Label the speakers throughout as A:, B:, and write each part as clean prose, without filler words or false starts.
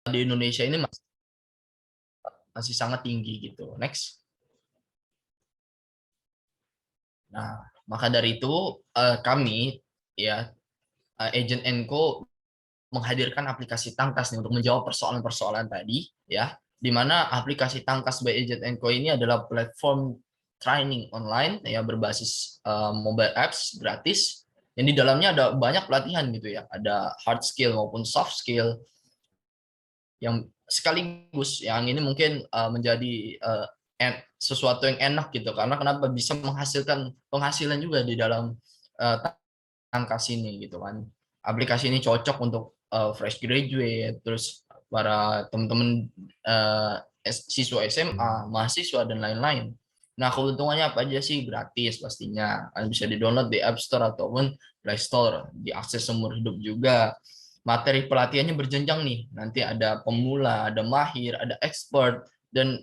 A: di Indonesia ini masih sangat tinggi gitu. Next. Nah, maka dari itu kami ya Agent Co menghadirkan aplikasi Tangkas nih untuk menjawab persoalan-persoalan tadi ya, di mana aplikasi Tangkas by Agent Co ini adalah platform training online ya berbasis mobile apps gratis yang di dalamnya ada banyak pelatihan gitu ya, ada hard skill maupun soft skill yang sekaligus yang ini mungkin menjadi sesuatu yang enak gitu karena kenapa bisa menghasilkan penghasilan juga di dalam uh, Tangkas ini gitu kan. Aplikasi ini cocok untuk fresh graduate, terus para teman-teman siswa SMA, mahasiswa dan lain-lain. Nah, keuntungannya apa aja sih? Gratis pastinya. Bisa di-download di App Store ataupun Play Store, diakses seumur hidup juga. Materi pelatihannya berjenjang nih. Nanti ada pemula, ada mahir, ada expert, dan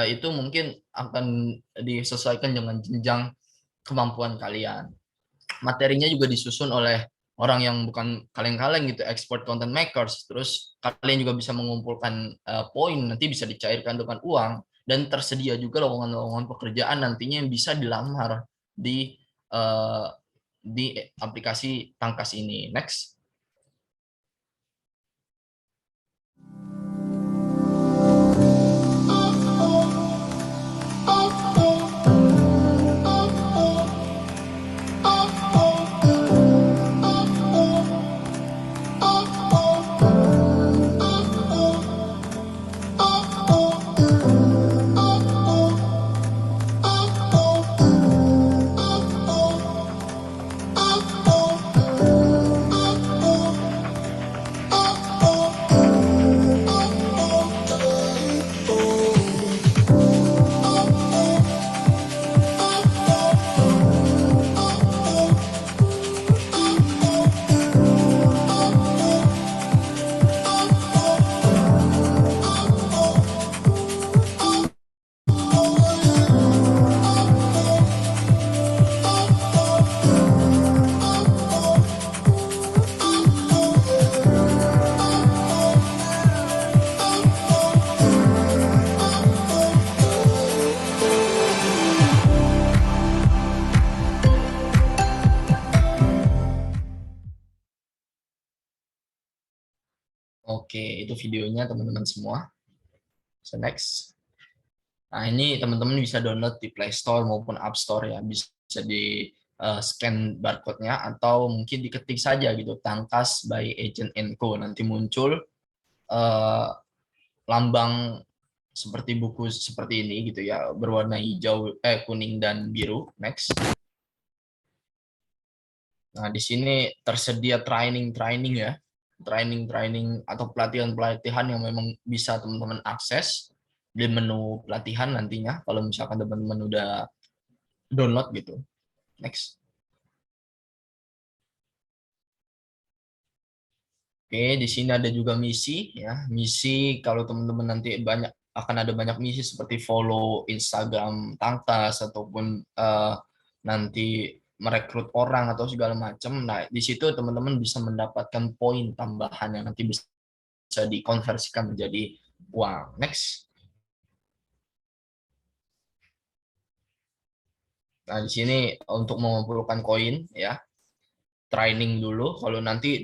A: itu mungkin akan disesuaikan dengan jenjang kemampuan kalian. Materinya juga disusun oleh orang yang bukan kaleng-kaleng gitu, expert content makers. Terus kalian juga bisa mengumpulkan poin, nanti bisa dicairkan dengan uang, dan tersedia juga lowongan-lowongan pekerjaan nantinya yang bisa dilamar di uh, di aplikasi Tangkas ini. Next. Oke, itu videonya teman-teman semua. So next. Nah, ini teman-teman bisa download di Play Store maupun App Store ya. Bisa di scan barcode-nya atau mungkin diketik saja gitu, Tangkas by Agent Co. Nanti muncul uh, lambang seperti buku seperti ini gitu ya, berwarna hijau, kuning dan biru. Next. Nah, di sini tersedia training-training ya. Training-training atau pelatihan-pelatihan yang memang bisa teman-teman akses di menu pelatihan nantinya kalau misalkan teman-teman udah download gitu. Next. Oke, di sini ada juga misi ya. Misi kalau teman-teman nanti akan ada banyak misi seperti follow Instagram Tangkas ataupun nanti merekrut orang atau segala macam. Nah, di situ teman-teman bisa mendapatkan poin tambahan yang nanti bisa dikonversikan menjadi uang. Next. Nah, di sini untuk mengumpulkan koin ya, training dulu. Kalau nanti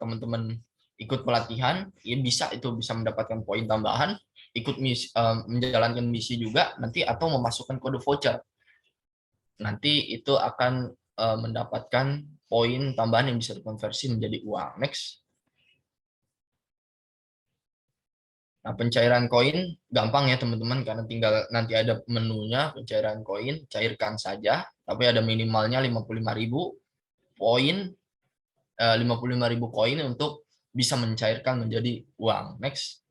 A: teman-teman ikut pelatihan, ya bisa mendapatkan poin tambahan, ikut menjalankan misi juga nanti atau memasukkan kode voucher. Nanti itu akan mendapatkan poin tambahan yang bisa dikonversi menjadi uang. Next. Nah, pencairan koin gampang ya teman-teman karena tinggal nanti ada menunya pencairan koin, cairkan saja, tapi ada minimalnya 55.000 poin, 55.000 koin untuk bisa mencairkan menjadi uang. Next.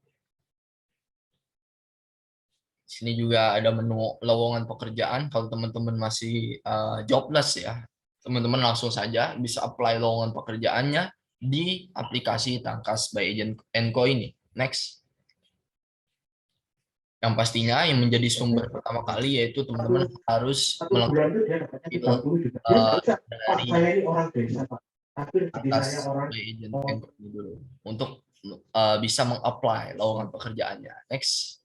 A: Sini juga ada menu lowongan pekerjaan. Kalau teman-teman masih jobless ya, teman-teman langsung saja bisa apply lowongan pekerjaannya di aplikasi Tangkas by Agent Co ini. Next. Yang pastinya yang menjadi sumber pertama kali yaitu teman-teman harus
B: Satu bulan
A: melengkapi
B: itu dia dapatnya
A: profil
B: 30 juta. Dia nggak bisa, Pak,
A: dari
B: saya ini orang desa, Pak. Tapi di saya
A: Tangkas
B: orang
A: by Agent Co ini dulu untuk bisa meng-apply lowongan pekerjaannya. Next.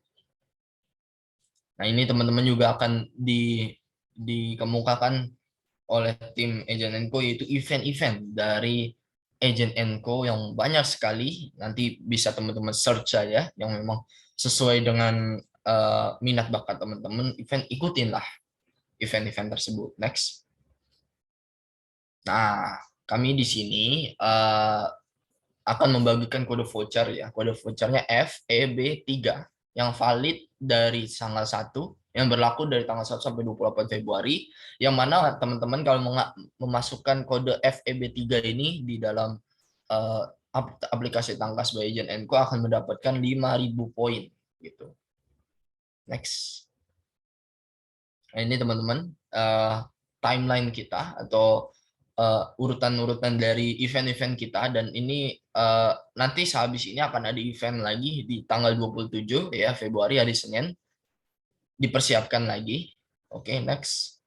A: Nah, ini teman-teman juga akan dikemukakan oleh tim Agent & Co, yaitu event-event dari Agent & Co yang banyak sekali. Nanti bisa teman-teman search saja yang memang sesuai dengan minat bakat teman-teman. Ikutinlah event-event tersebut. Next. Nah, kami di sini akan membagikan kode voucher ya. Kode vouchernya FEB3 yang valid dari tanggal 1, yang berlaku dari tanggal 1 sampai 28 Februari, yang mana teman-teman kalau memasukkan kode FEB3 ini di dalam uh, aplikasi Tangkas by Agent & Co akan mendapatkan 5.000 poin gitu. Next. Nah, ini teman-teman timeline kita atau urutan-urutan dari event-event kita, dan ini nanti sehabis ini akan ada event lagi di tanggal 27 ya Februari, hari Senin, dipersiapkan lagi. Oke, next.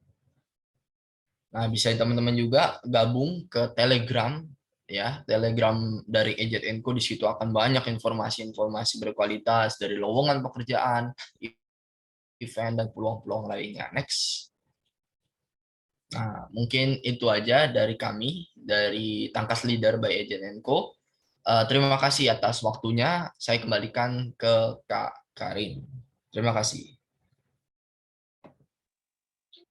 A: Nah, bisa teman-teman juga gabung ke Telegram ya, Telegram dari Agent & Co. Di situ akan banyak informasi-informasi berkualitas dari lowongan pekerjaan, event, dan peluang-peluang lainnya. Next. Nah, mungkin itu aja dari kami, dari Tangkas Leader by Agent & Co. Terima kasih atas waktunya. Saya kembalikan ke Kak Karin. Terima kasih.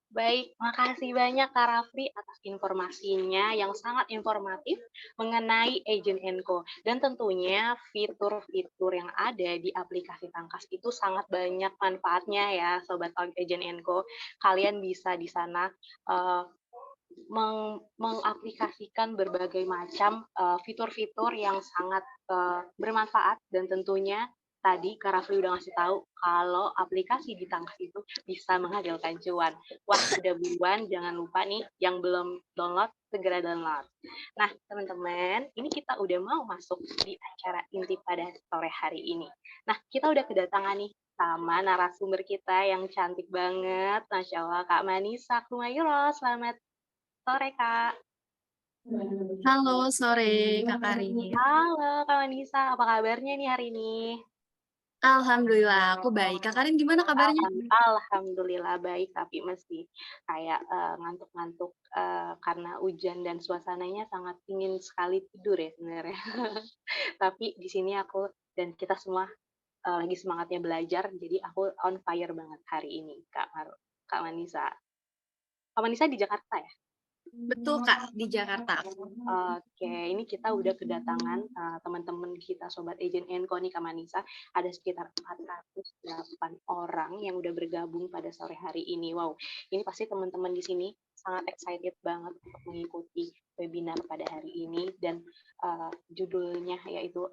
B: Baik, makasih banyak Kak Rafli atas informasinya yang sangat informatif mengenai Agent & Co. Dan tentunya fitur-fitur yang ada di aplikasi Tangkas itu sangat banyak manfaatnya ya, Sobat Agent & Co. Kalian bisa di sana mengaplikasikan berbagai macam fitur-fitur yang sangat bermanfaat, dan tentunya tadi Kak Rafli udah ngasih tahu kalau aplikasi di Tangkas itu bisa menghasilkan cuan. Wah, udah buruan, jangan lupa nih yang belum download, segera download. Nah, teman-teman, ini kita udah mau masuk di acara inti pada sore hari ini. Nah, kita udah kedatangan nih sama narasumber kita yang cantik banget, Masya Allah, Kak Manisa Kumayuro. Selamat sore, Kak.
C: Halo, sore Kak Karin.
B: Halo, Kak Manisa. Apa kabarnya nih hari ini?
C: Alhamdulillah, aku baik. Kak Karin gimana kabarnya?
B: Alhamdulillah baik, tapi masih kayak ngantuk-ngantuk karena hujan dan suasananya sangat ingin sekali tidur ya sebenarnya. Tapi di sini aku dan kita semua lagi semangatnya belajar, jadi aku on fire banget hari ini, Kak Manisa. Kak Manisa di Jakarta ya?
C: Betul Kak, di Jakarta.
B: Oke, ini kita udah kedatangan teman-teman kita Sobat Agent & Co nih Kak Manisa. Ada sekitar 408 orang yang udah bergabung pada sore hari ini. Wow, ini pasti teman-teman di sini sangat excited banget untuk mengikuti webinar pada hari ini, dan judulnya yaitu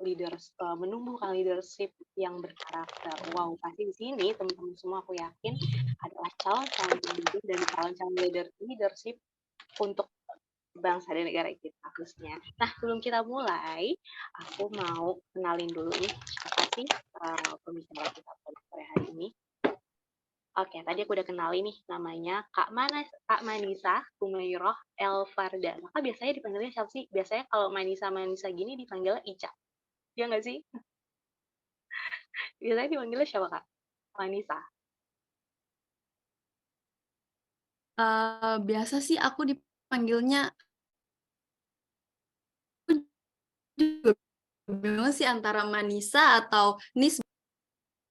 B: menumbuhkan leadership yang berkarakter. Wow, pasti di sini teman-teman semua aku yakin adalah calon-calon pemimpin dan calon-calon leadership untuk bangsa dan negara kita khususnya. Nah, sebelum kita mulai, aku mau kenalin dulu nih siapa sih pembicara kita pada sore hari ini. Oke, tadi aku udah kenalin nih, namanya Kak Manisa Kumayroh Elfarda. Maka biasanya dipanggilnya siapa sih? Biasanya kalau Manisa gini dipanggilnya Ica. Ya nggak sih? Biasanya dipanggilnya siapa, Kak? Manisa.
C: Biasa sih aku dipanggilnya, aku juga bingung sih antara Manisa atau Nis.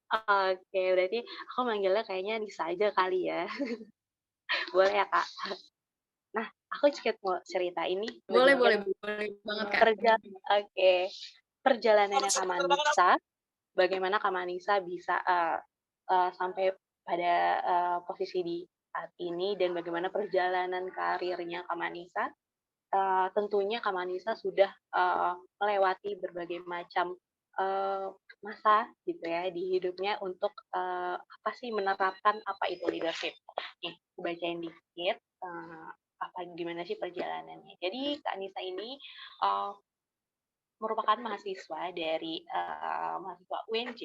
B: Oke, berarti aku manggilnya kayaknya Nisa aja kali ya. Boleh ya, Kak? Nah, aku sedikit mau cerita ini
C: Boleh
B: bagaimana
C: banget Kak.
B: perjalanannya Kak Manisa, bagaimana Kak Manisa bisa sampai pada posisi di saat ini, dan bagaimana perjalanan karirnya Kak Manisa. Tentunya Kak Manisa sudah melewati berbagai macam masa gitu ya di hidupnya untuk apa sih menerapkan apa itu leadership. Nih, aku bacain dikit gimana sih perjalanannya. Jadi Kak Anissa ini merupakan mahasiswa dari mahasiswa UNJ,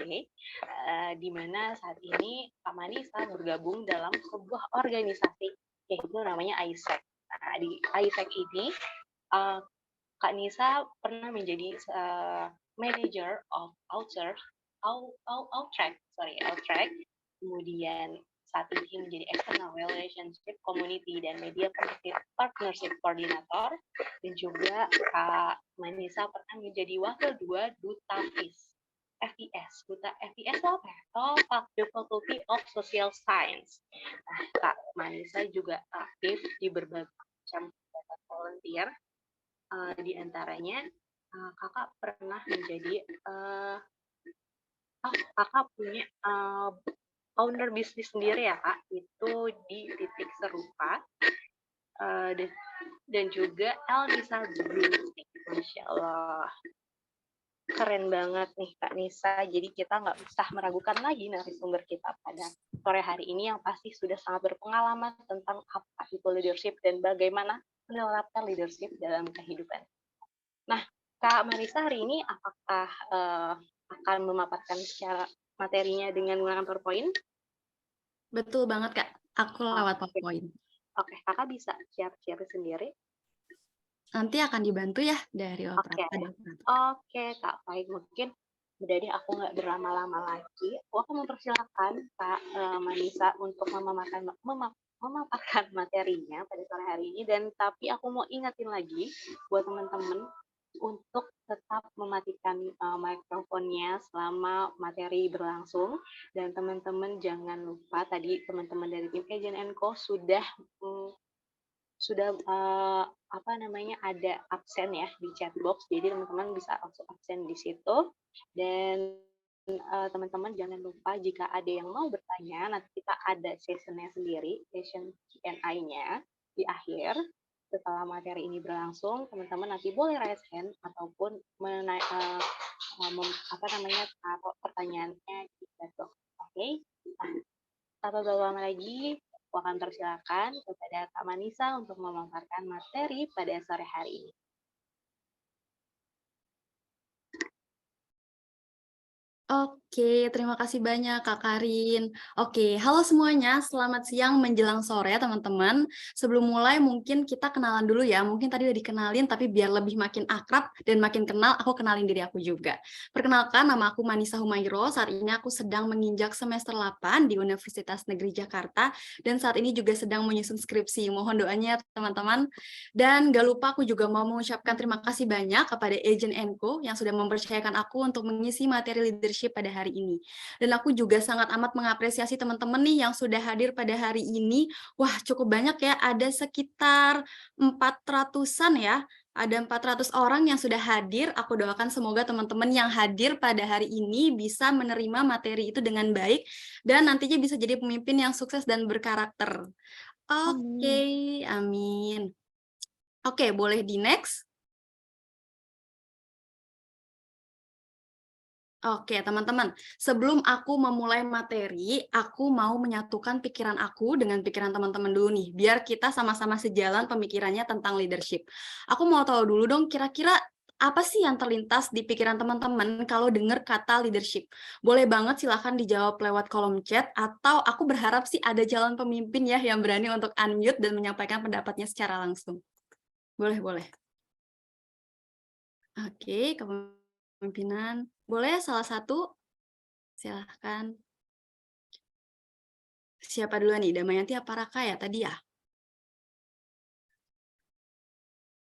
B: di mana saat ini Kak Manisa bergabung dalam sebuah organisasi yaitu namanya AIESEC. Nah, di AIESEC ini Kak Nisa pernah menjadi manager of Outtrack, kemudian saat ini menjadi external relationship community dan media partnership coordinator, dan juga Kak Manisa pernah menjadi wakil 2 duta FIS. Duta FIS itu apa ya? Oh, The Faculty of Social Science. Nah, Kak Manisa juga aktif di berbagai macam kegiatan volunteer. Di antaranya kakak pernah menjadi kakak punya owner bisnis sendiri ya Kak, itu di titik serupa, dan juga Elnisa Blue. Masya Allah, keren banget nih Kak Nisa. Jadi kita nggak usah meragukan lagi narasumber kita pada sore hari ini yang pasti sudah sangat berpengalaman tentang apa itu leadership dan bagaimana menerapkan leadership dalam kehidupan. Nah, Kak Marisa hari ini apakah akan memaparkan secara materinya dengan menggunakan PowerPoint?
C: Betul banget, Kak. Aku lewat PowerPoint.
B: Oke, kakak bisa share sendiri.
C: Nanti akan dibantu ya dari operator.
B: Oke, Kak. Baik, mungkin jadi aku nggak berlama-lama lagi. Aku mempersilahkan Kak Marisa untuk memaparkan materinya pada sore hari ini. Dan tapi aku mau ingatin lagi buat teman-teman untuk tetap mematikan mikrofonnya selama materi berlangsung, dan teman-teman jangan lupa tadi teman-teman dari tim Agent & Co sudah ada absen ya di chat box, jadi teman-teman bisa langsung absen di situ. Dan teman-teman jangan lupa jika ada yang mau bertanya, nanti kita ada sessionnya sendiri, session Q&A-nya di akhir. Setelah materi ini berlangsung, teman-teman nanti boleh raise hand ataupun taruh pertanyaannya di chat box. Oke? Nah, tanpa berlama lagi, aku akan persilakan kepada Kak Manisa untuk memaparkan materi pada sore hari ini.
C: Oke, terima kasih banyak Kak Karin. Oke, halo semuanya, selamat siang menjelang sore teman-teman. Sebelum mulai mungkin kita kenalan dulu ya, mungkin tadi udah dikenalin tapi biar lebih makin akrab dan makin kenal, aku kenalin diri aku juga. Perkenalkan, nama aku Manisa Humairo, saat ini aku sedang menginjak semester 8 di Universitas Negeri Jakarta, dan saat ini juga sedang menyusun skripsi, mohon doanya teman-teman. Dan gak lupa aku juga mau mengucapkan terima kasih banyak kepada Agent & Co yang sudah mempercayakan aku untuk mengisi materi leadership pada hari ini. Dan aku juga sangat amat mengapresiasi teman-teman nih yang sudah hadir pada hari ini. Wah, cukup banyak ya, ada sekitar 400-an ya. Ada 400 orang yang sudah hadir. Aku doakan semoga teman-teman yang hadir pada hari ini bisa menerima materi itu dengan baik dan nantinya bisa jadi pemimpin yang sukses dan berkarakter. Oke, amin. Oke, boleh di next. Oke, teman-teman, sebelum aku memulai materi, aku mau menyatukan pikiran aku dengan pikiran teman-teman dulu nih, biar kita sama-sama sejalan pemikirannya tentang leadership. Aku mau tahu dulu dong, kira-kira apa sih yang terlintas di pikiran teman-teman kalau dengar kata leadership? Boleh banget silahkan dijawab lewat kolom chat, atau aku berharap sih ada calon pemimpin ya yang berani untuk unmute dan menyampaikan pendapatnya secara langsung. Boleh. Oke, kepemimpinan. Boleh salah satu? Silahkan. Siapa duluan nih? Damayanti apa Raka ya tadi ya?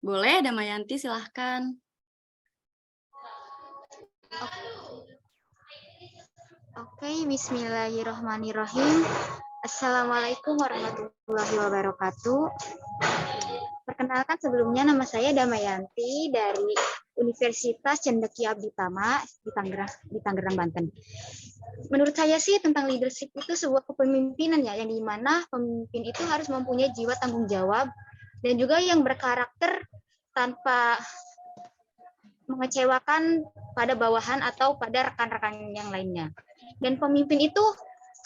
C: Boleh, Damayanti silahkan.
D: Oke, bismillahirrahmanirrahim. Assalamualaikum warahmatullahi wabarakatuh. Perkenalkan sebelumnya nama saya Damayanti dari Universitas Cendekia Abditama di Tangerang, Banten. Menurut saya sih tentang leadership itu sebuah kepemimpinan ya, yang dimana pemimpin itu harus mempunyai jiwa tanggung jawab dan juga yang berkarakter tanpa mengecewakan pada bawahan atau pada rekan-rekan yang lainnya. Dan pemimpin itu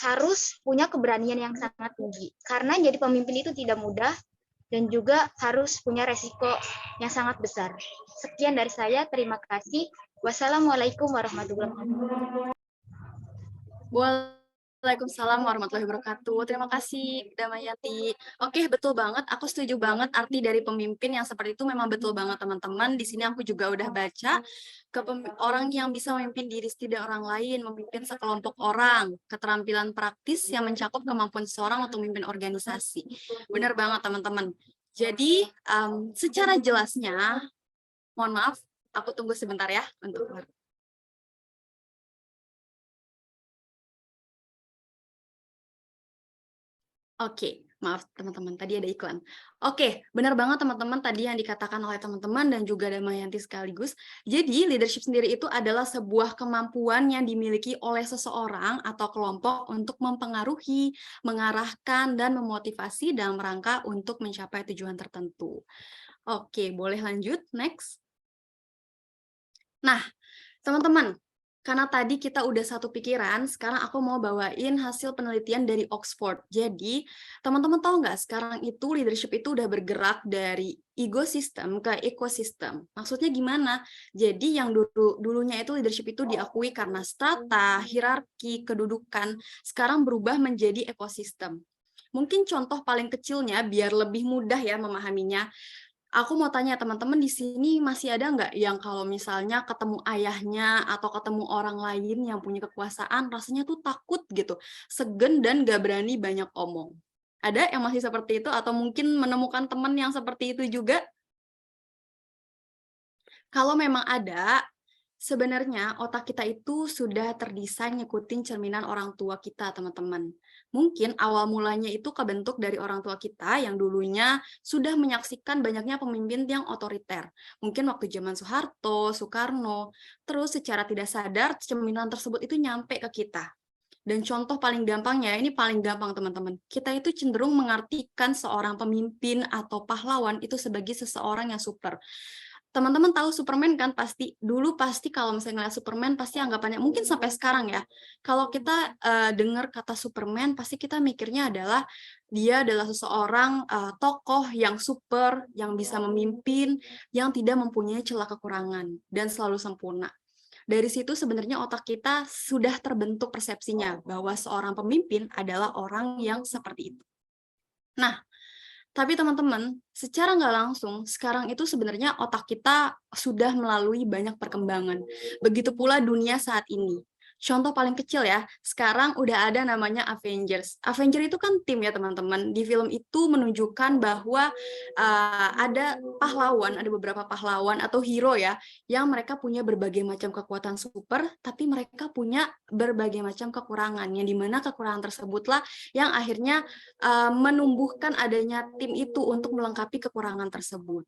D: harus punya keberanian yang sangat tinggi, karena jadi pemimpin itu tidak mudah dan juga harus punya resiko yang sangat besar. Sekian dari saya, terima kasih. Wassalamualaikum warahmatullahi wabarakatuh.
C: Waalaikumsalam warahmatullahi wabarakatuh. Terima kasih, Damayanti. Oke, betul banget. Aku setuju banget arti dari pemimpin yang seperti itu memang betul banget, teman-teman. Di sini aku juga udah baca orang yang bisa memimpin diri sendiri dan orang lain, memimpin sekelompok orang, keterampilan praktis yang mencakup kemampuan seseorang untuk memimpin organisasi. Benar banget, teman-teman. Jadi, secara jelasnya, mohon maaf, aku tunggu sebentar ya untuk Oke, maaf teman-teman, tadi ada iklan. Oke, benar banget teman-teman tadi yang dikatakan oleh teman-teman dan juga Damayanti sekaligus. Jadi, leadership sendiri itu adalah sebuah kemampuan yang dimiliki oleh seseorang atau kelompok untuk mempengaruhi, mengarahkan, dan memotivasi dalam rangka untuk mencapai tujuan tertentu. Oke, boleh lanjut, next. Nah, teman-teman, karena tadi kita udah satu pikiran, sekarang aku mau bawain hasil penelitian dari Oxford. Jadi, teman-teman tahu nggak, sekarang itu leadership itu udah bergerak dari ecosystem ke ekosistem. Maksudnya gimana? Jadi, yang dulunya itu leadership itu diakui karena strata, hierarki, kedudukan, sekarang berubah menjadi ekosistem. Mungkin contoh paling kecilnya, biar lebih mudah ya memahaminya, aku mau tanya teman-teman di sini masih ada nggak yang kalau misalnya ketemu ayahnya atau ketemu orang lain yang punya kekuasaan rasanya tuh takut gitu, segen dan nggak berani banyak omong. Ada yang masih seperti itu atau mungkin menemukan teman yang seperti itu juga? Kalau memang ada, sebenarnya otak kita itu sudah terdesain ngikutin cerminan orang tua kita, teman-teman. Mungkin awal mulanya itu kebentuk dari orang tua kita yang dulunya sudah menyaksikan banyaknya pemimpin yang otoriter. Mungkin waktu zaman Soeharto, Soekarno, terus secara tidak sadar cerminan tersebut itu nyampe ke kita. Dan contoh paling gampangnya, ini paling gampang teman-teman, kita itu cenderung mengartikan seorang pemimpin atau pahlawan itu sebagai seseorang yang super. Teman-teman tahu Superman kan, pasti kalau misalnya ngeliat Superman pasti anggapannya mungkin sampai sekarang ya, kalau kita dengar kata Superman pasti kita mikirnya adalah dia adalah seseorang tokoh yang super, yang bisa memimpin, yang tidak mempunyai celah kekurangan dan selalu sempurna. Dari situ sebenarnya otak kita sudah terbentuk persepsinya bahwa seorang pemimpin adalah orang yang seperti itu. Nah, tapi teman-teman, secara nggak langsung, sekarang itu sebenarnya otak kita sudah melalui banyak perkembangan. Begitu pula dunia saat ini. Contoh paling kecil ya, sekarang udah ada namanya Avengers. Avengers itu kan tim ya teman-teman. Di film itu menunjukkan bahwa ada pahlawan, ada beberapa pahlawan atau hero ya, yang mereka punya berbagai macam kekuatan super, tapi mereka punya berbagai macam kekurangan, yang dimana kekurangan tersebutlah yang akhirnya menumbuhkan adanya tim itu untuk melengkapi kekurangan tersebut.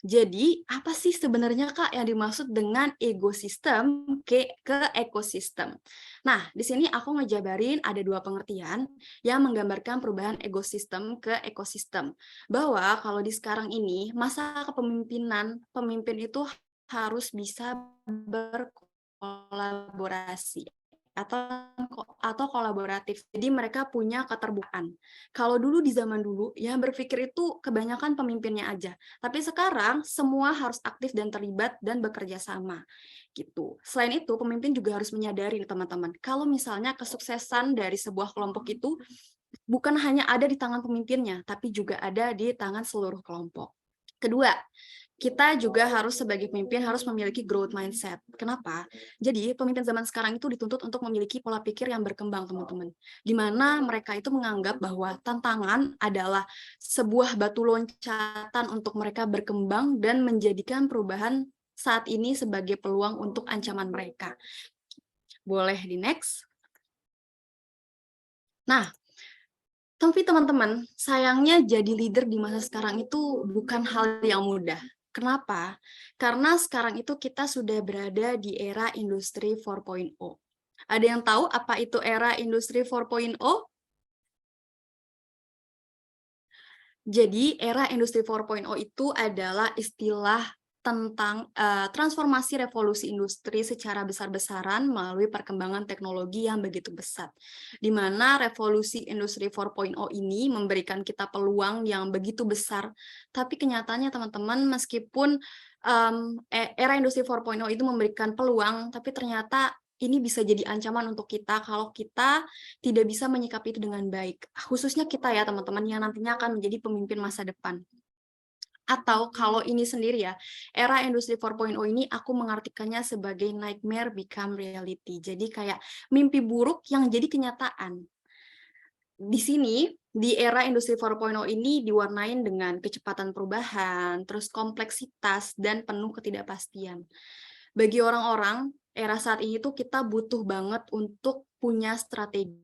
C: Jadi, apa sih sebenarnya Kak yang dimaksud dengan ekosistem ke ekosistem? Nah, di sini aku ngejabarin ada dua pengertian yang menggambarkan perubahan ekosistem ke ekosistem. Bahwa kalau di sekarang ini, masa kepemimpinan, pemimpin itu harus bisa berkolaborasi atau kolaboratif. Jadi mereka punya keterbukaan. Kalau dulu di zaman dulu yang berpikir itu kebanyakan pemimpinnya aja. Tapi sekarang semua harus aktif dan terlibat dan bekerja sama gitu. Selain itu, pemimpin juga harus menyadari teman-teman, kalau misalnya kesuksesan dari sebuah kelompok itu bukan hanya ada di tangan pemimpinnya, tapi juga ada di tangan seluruh kelompok. Kedua, kita juga harus sebagai pemimpin harus memiliki growth mindset. Kenapa? Jadi pemimpin zaman sekarang itu dituntut untuk memiliki pola pikir yang berkembang, teman-teman. Di mana mereka itu menganggap bahwa tantangan adalah sebuah batu loncatan untuk mereka berkembang dan menjadikan perubahan saat ini sebagai peluang untuk ancaman mereka. Boleh di next. Nah, tapi teman-teman, sayangnya jadi leader di masa sekarang itu bukan hal yang mudah. Kenapa? Karena sekarang itu kita sudah berada di era industri 4.0. Ada yang tahu apa itu era industri 4.0? Jadi, era industri 4.0 itu adalah istilah tentang transformasi revolusi industri secara besar-besaran melalui perkembangan teknologi yang begitu pesat. Di mana revolusi industri 4.0 ini memberikan kita peluang yang begitu besar, tapi kenyataannya teman-teman meskipun era industri 4.0 itu memberikan peluang, tapi ternyata ini bisa jadi ancaman untuk kita kalau kita tidak bisa menyikapi itu dengan baik. Khususnya kita ya teman-teman yang nantinya akan menjadi pemimpin masa depan. Atau kalau ini sendiri ya, era industri 4.0 ini aku mengartikannya sebagai nightmare become reality. Jadi kayak mimpi buruk yang jadi kenyataan. Di sini, di era industri 4.0 ini diwarnain dengan kecepatan perubahan, terus kompleksitas, dan penuh ketidakpastian. Bagi orang-orang, era saat ini tuh kita butuh banget untuk punya strategi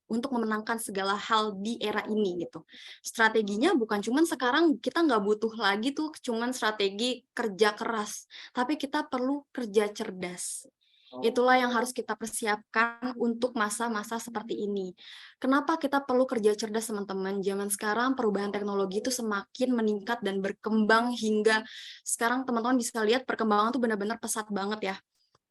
C: untuk memenangkan segala hal di era ini gitu. Strateginya bukan cuman sekarang kita nggak butuh lagi tuh cuman strategi kerja keras, tapi kita perlu kerja cerdas. Itulah yang harus kita persiapkan untuk masa-masa seperti ini. Kenapa kita perlu kerja cerdas, teman-teman? Zaman sekarang perubahan teknologi itu semakin meningkat dan berkembang hingga sekarang teman-teman bisa lihat perkembangan tuh benar-benar pesat banget ya.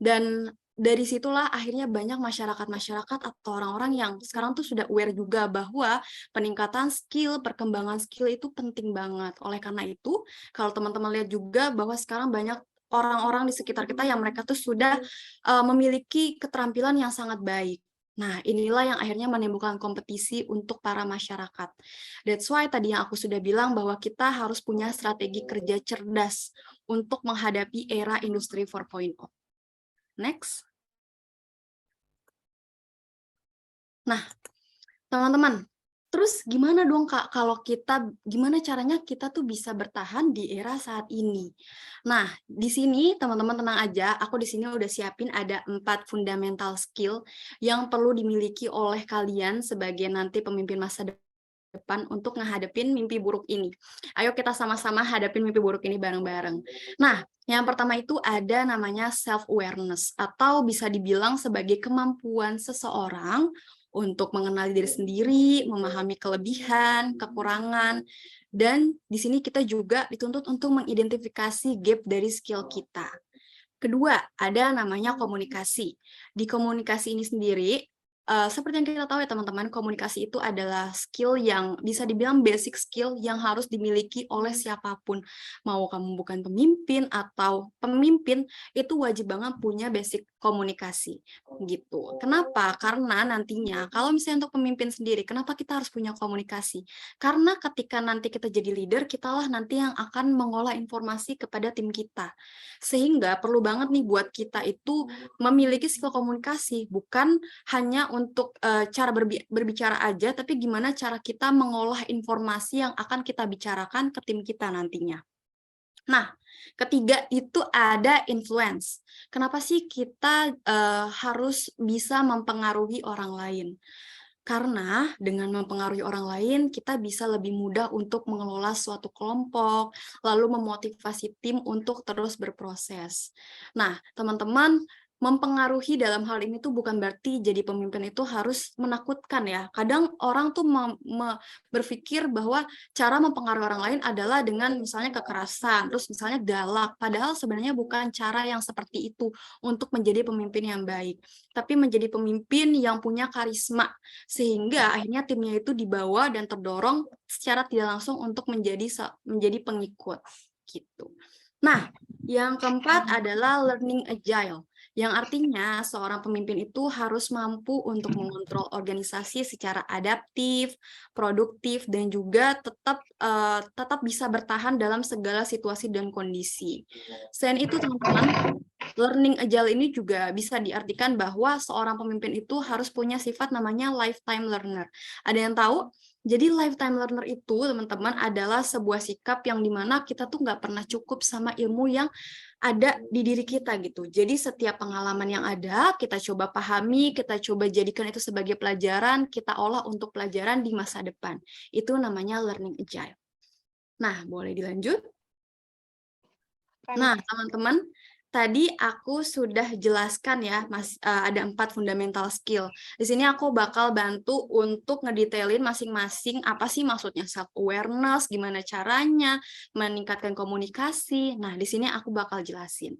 C: Dan dari situlah akhirnya banyak masyarakat-masyarakat atau orang-orang yang sekarang tuh sudah aware juga bahwa peningkatan skill, perkembangan skill itu penting banget. Oleh karena itu, kalau teman-teman lihat juga bahwa sekarang banyak orang-orang di sekitar kita yang mereka tuh sudah memiliki keterampilan yang sangat baik. Nah, inilah yang akhirnya menimbulkan kompetisi untuk para masyarakat. That's why tadi yang aku sudah bilang bahwa kita harus punya strategi kerja cerdas untuk menghadapi era industri 4.0. Next. Nah, teman-teman, terus gimana dong Kak kalau gimana caranya kita tuh bisa bertahan di era saat ini? Nah, di sini teman-teman tenang aja, aku di sini udah siapin ada 4 fundamental skill yang perlu dimiliki oleh kalian sebagai nanti pemimpin masa depan untuk ngehadapin mimpi buruk ini. Ayo kita sama-sama hadapin mimpi buruk ini bareng-bareng. Nah, yang pertama itu ada namanya self-awareness atau bisa dibilang sebagai kemampuan seseorang untuk mengenali diri sendiri, memahami kelebihan, kekurangan, dan di sini kita juga dituntut untuk mengidentifikasi gap dari skill kita. Kedua, ada namanya komunikasi. Di komunikasi ini sendiri, seperti yang kita tahu ya teman-teman, komunikasi itu adalah skill yang bisa dibilang basic skill yang harus dimiliki oleh siapapun. Mau kamu bukan pemimpin atau pemimpin, itu wajib banget punya basic komunikasi. Gitu. Kenapa? Karena nantinya, kalau misalnya untuk pemimpin sendiri, kenapa kita harus punya komunikasi? Karena ketika nanti kita jadi leader, kitalah nanti yang akan mengolah informasi kepada tim kita. Sehingga perlu banget nih buat kita itu memiliki skill komunikasi, bukan hanya untuk cara berbicara aja, tapi gimana cara kita mengolah informasi yang akan kita bicarakan ke tim kita nantinya. Nah, ketiga itu ada influence. Kenapa sih kita harus bisa mempengaruhi orang lain? Karena dengan mempengaruhi orang lain, kita bisa lebih mudah untuk mengelola suatu kelompok, lalu memotivasi tim untuk terus berproses. Nah, teman-teman, mempengaruhi dalam hal ini tuh bukan berarti jadi pemimpin itu harus menakutkan ya. Kadang orang tuh berpikir bahwa cara mempengaruhi orang lain adalah dengan misalnya kekerasan, terus misalnya galak. Padahal sebenarnya bukan cara yang seperti itu untuk menjadi pemimpin yang baik. Tapi menjadi pemimpin yang punya karisma, sehingga akhirnya timnya itu dibawa dan terdorong secara tidak langsung untuk menjadi pengikut gitu. Nah, yang keempat adalah learning agile, yang artinya seorang pemimpin itu harus mampu untuk mengontrol organisasi secara adaptif, produktif, dan juga tetap bisa bertahan dalam segala situasi dan kondisi. Selain itu, teman-teman, learning agile ini juga bisa diartikan bahwa seorang pemimpin itu harus punya sifat namanya lifetime learner. Ada yang tahu? Jadi lifetime learner itu, teman-teman, adalah sebuah sikap yang dimana kita tuh nggak pernah cukup sama ilmu yang ada di diri kita gitu. Jadi setiap pengalaman yang ada, kita coba pahami, kita coba jadikan itu sebagai pelajaran, kita olah untuk pelajaran di masa depan. Itu namanya learning agile. Nah, boleh dilanjut? Nah, teman-teman, tadi aku sudah jelaskan ya, ada 4 fundamental skill. Di sini aku bakal bantu untuk ngedetailin masing-masing apa sih maksudnya self-awareness, gimana caranya, meningkatkan komunikasi. Nah, di sini aku bakal jelasin.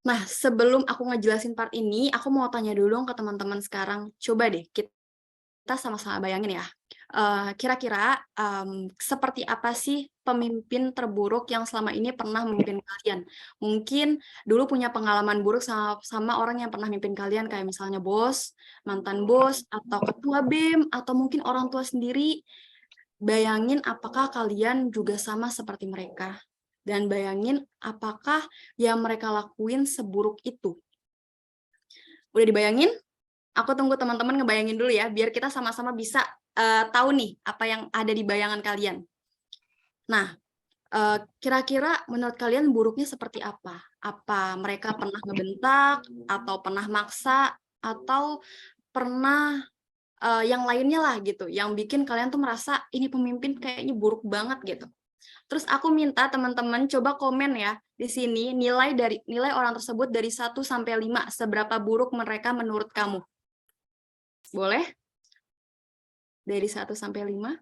C: Nah, sebelum aku ngejelasin part ini, aku mau tanya dulu ke teman-teman sekarang. Coba deh, kita sama-sama bayangin ya. kira-kira seperti apa sih pemimpin terburuk yang selama ini pernah memimpin kalian? Mungkin dulu punya pengalaman buruk sama orang yang pernah memimpin kalian, kayak misalnya bos, mantan bos, atau ketua BEM, atau mungkin orang tua sendiri. Bayangin apakah kalian juga sama seperti mereka. Dan bayangin apakah yang mereka lakuin seburuk itu. Udah dibayangin? Aku tunggu teman-teman ngebayangin dulu ya, biar kita sama-sama bisa tahu nih apa yang ada di bayangan kalian. Nah, kira-kira menurut kalian buruknya seperti apa? Apa mereka pernah ngebentak, atau pernah maksa, atau pernah yang lainnya lah gitu, yang bikin kalian tuh merasa ini pemimpin kayaknya buruk banget gitu. Terus aku minta teman-teman coba komen ya di sini nilai orang tersebut dari 1 sampai 5, seberapa buruk mereka menurut kamu. Boleh? Dari 1 sampai 5?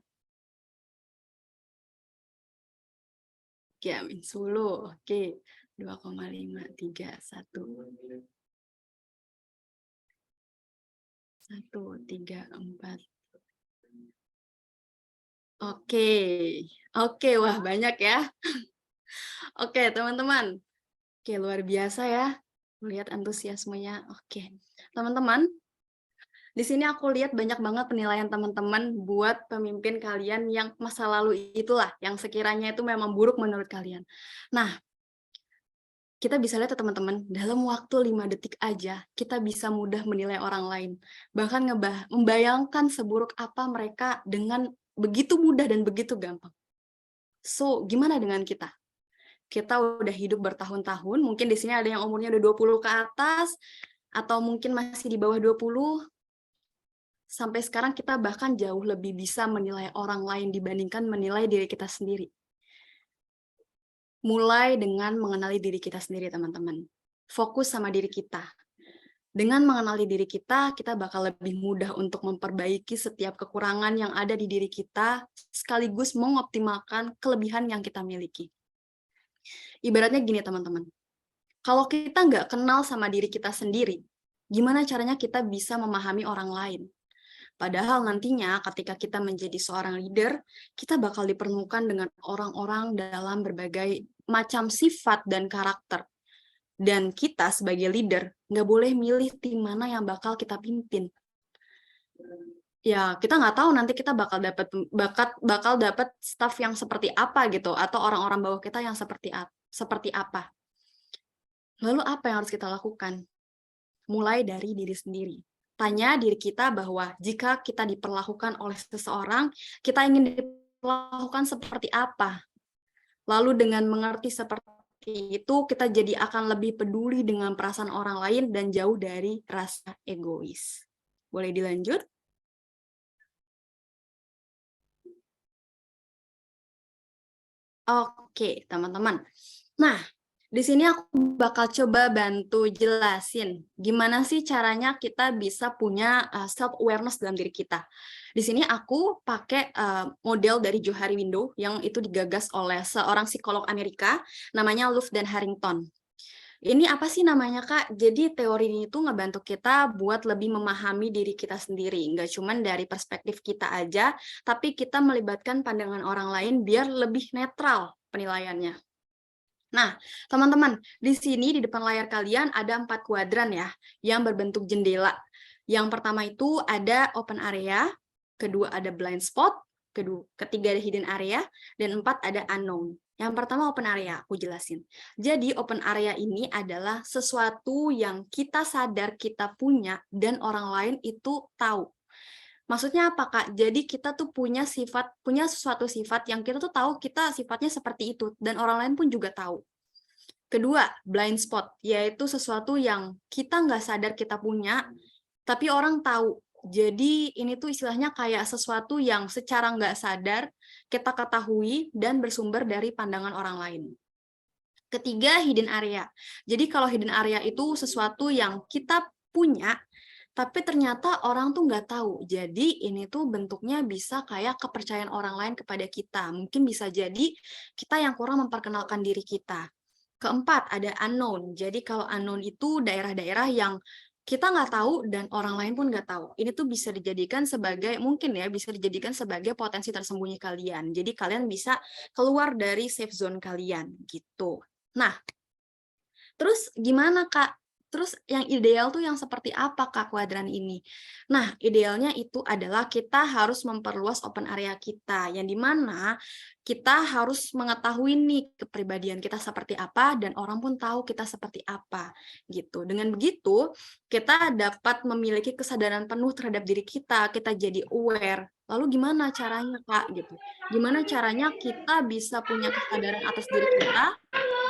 C: Oke, amin 10. Oke. 2,5, 3, 1. 1, 3, 4. Oke, wah banyak ya. Oke, teman-teman. Oke, luar biasa ya. Lihat antusiasmenya. Oke, teman-teman. Di sini aku lihat banyak banget penilaian teman-teman buat pemimpin kalian yang masa lalu itulah, yang sekiranya itu memang buruk menurut kalian. Nah, kita bisa lihat teman-teman, dalam waktu 5 detik aja, kita bisa mudah menilai orang lain. Bahkan membayangkan seburuk apa mereka dengan begitu mudah dan begitu gampang. So, gimana dengan kita? Kita udah hidup bertahun-tahun, mungkin di sini ada yang umurnya udah 20 ke atas, atau mungkin masih di bawah 20, sampai sekarang kita bahkan jauh lebih bisa menilai orang lain dibandingkan menilai diri kita sendiri. Mulai dengan mengenali diri kita sendiri, teman-teman. Fokus sama diri kita. Dengan mengenali diri kita, kita bakal lebih mudah untuk memperbaiki setiap kekurangan yang ada di diri kita, sekaligus mengoptimalkan kelebihan yang kita miliki. Ibaratnya gini, teman-teman. Kalau kita nggak kenal sama diri kita sendiri, gimana caranya kita bisa memahami orang lain? Padahal nantinya ketika kita menjadi seorang leader, kita bakal dipertemukan dengan orang-orang dalam berbagai macam sifat dan karakter. Dan kita sebagai leader nggak boleh milih tim mana yang bakal kita pimpin. Ya, kita nggak tahu nanti kita bakal dapat staff yang seperti apa gitu, atau orang-orang bawah kita yang seperti apa. Lalu apa yang harus kita lakukan? Mulai dari diri sendiri. Tanya diri kita bahwa jika kita diperlakukan oleh seseorang, kita ingin diperlakukan seperti apa. Lalu dengan mengerti seperti itu, kita jadi akan lebih peduli dengan perasaan orang lain dan jauh dari rasa egois. Boleh dilanjut? Oke, teman-teman. Nah, di sini aku bakal coba bantu jelasin gimana sih caranya kita bisa punya self-awareness dalam diri kita. Di sini aku pakai model dari Johari Window yang itu digagas oleh seorang psikolog Amerika, namanya Luf dan Harrington. Ini apa sih namanya, Kak? Jadi teori ini tuh ngebantu kita buat lebih memahami diri kita sendiri. Nggak cuma dari perspektif kita aja, tapi kita melibatkan pandangan orang lain biar lebih netral penilaiannya. Nah, teman-teman, di sini di depan layar kalian ada 4 kuadran ya, yang berbentuk jendela. Yang pertama itu ada open area, kedua ada blind spot, ketiga ada hidden area, dan 4 ada unknown. Yang pertama open area, aku jelasin. Jadi open area ini adalah sesuatu yang kita sadar kita punya dan orang lain itu tahu. Maksudnya apa, Kak? Jadi kita tuh punya sesuatu sifat yang kita tuh tahu kita sifatnya seperti itu, dan orang lain pun juga tahu. Kedua, blind spot, yaitu sesuatu yang kita nggak sadar kita punya, tapi orang tahu. Jadi ini tuh istilahnya kayak sesuatu yang secara nggak sadar kita ketahui dan bersumber dari pandangan orang lain. Ketiga, hidden area. Jadi kalau hidden area itu sesuatu yang kita punya, tapi ternyata orang tuh nggak tahu. Jadi ini tuh bentuknya bisa kayak kepercayaan orang lain kepada kita. Mungkin bisa jadi kita yang kurang memperkenalkan diri kita. Keempat, ada unknown. Jadi kalau unknown itu daerah-daerah yang kita nggak tahu dan orang lain pun nggak tahu. Ini tuh bisa dijadikan sebagai, mungkin ya, bisa dijadikan sebagai potensi tersembunyi kalian. Jadi kalian bisa keluar dari safe zone kalian gitu. Nah, terus gimana Kak? Terus yang ideal tuh yang seperti apa Kak kuadran ini? Nah, idealnya itu adalah kita harus memperluas open area kita, yang dimana kita harus mengetahui nih kepribadian kita seperti apa dan orang pun tahu kita seperti apa gitu. Dengan begitu, kita dapat memiliki kesadaran penuh terhadap diri kita jadi aware. Lalu gimana caranya Kak gitu? Gimana caranya kita bisa punya kesadaran atas diri kita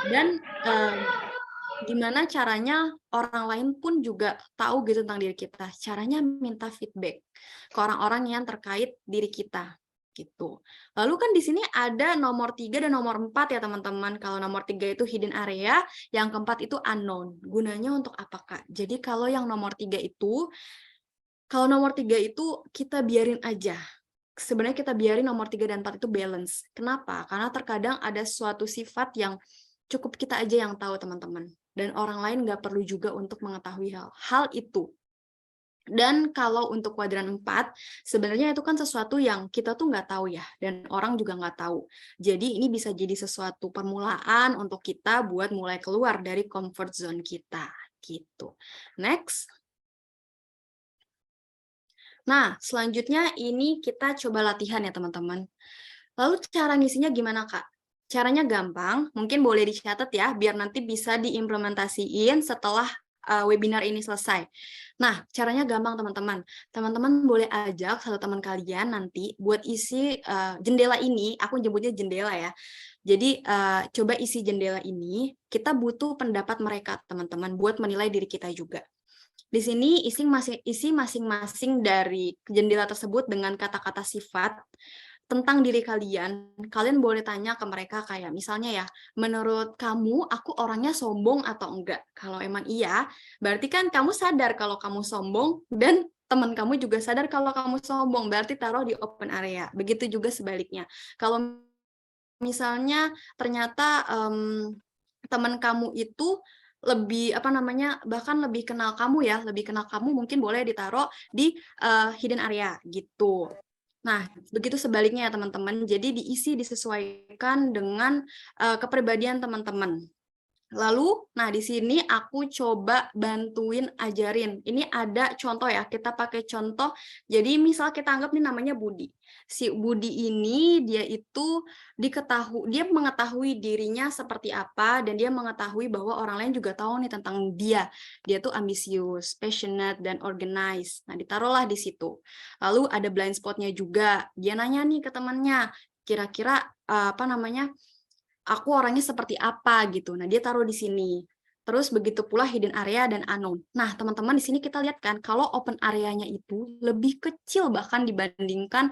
C: dan gimana caranya orang lain pun juga tahu gitu tentang diri kita. Caranya minta feedback ke orang-orang yang terkait diri kita gitu. Lalu kan di sini ada nomor 3 dan nomor 4 ya teman-teman. Kalau nomor 3 itu hidden area, yang keempat itu unknown. Gunanya untuk apa Kak? Jadi kalau yang nomor 3 itu, kita biarin aja. Sebenarnya kita biarin nomor 3 dan 4 itu balance. Kenapa? Karena terkadang ada suatu sifat yang cukup kita aja yang tahu teman-teman. Dan orang lain nggak perlu juga untuk mengetahui hal itu. Dan kalau untuk kuadran 4, sebenarnya itu kan sesuatu yang kita tuh nggak tahu ya, dan orang juga nggak tahu. Jadi ini bisa jadi sesuatu permulaan untuk kita buat mulai keluar dari comfort zone kita, gitu. Next. Nah, selanjutnya ini kita coba latihan ya teman-teman. Lalu cara ngisinya gimana Kak? Caranya gampang, mungkin boleh dicatat ya, biar nanti bisa diimplementasiin setelah webinar ini selesai. Nah, caranya gampang teman-teman. Teman-teman boleh ajak satu teman kalian nanti buat isi jendela ini, aku nyebutnya jendela ya. Jadi coba isi jendela ini, kita butuh pendapat mereka teman-teman buat menilai diri kita juga. Di sini isi masing-masing dari jendela tersebut dengan kata-kata sifat tentang diri kalian. Kalian boleh tanya ke mereka kayak misalnya ya, menurut kamu aku orangnya sombong atau enggak? Kalau emang iya, berarti kan kamu sadar kalau kamu sombong dan teman kamu juga sadar kalau kamu sombong, berarti taruh di open area. Begitu juga sebaliknya. Kalau misalnya ternyata teman kamu itu bahkan lebih kenal kamu ya, mungkin boleh ditaruh di hidden area gitu. Nah, begitu sebaliknya ya teman-teman. Jadi disesuaikan dengan kepribadian teman-teman. Lalu, nah di sini aku coba bantuin ajarin. Ini ada contoh ya, kita pakai contoh. Jadi misal kita anggap nih namanya Budi. Si Budi ini dia mengetahui dirinya seperti apa dan dia mengetahui bahwa orang lain juga tahu nih tentang dia. Dia tuh ambisius, passionate dan organized. Nah, ditaruhlah di situ. Lalu ada blind spot-nya juga. Dia nanya nih ke temannya, kira-kira aku orangnya seperti apa gitu. Nah, dia taruh di sini. Terus begitu pula hidden area dan unknown. Nah, teman-teman di sini kita lihat kan kalau open area-nya itu lebih kecil bahkan dibandingkan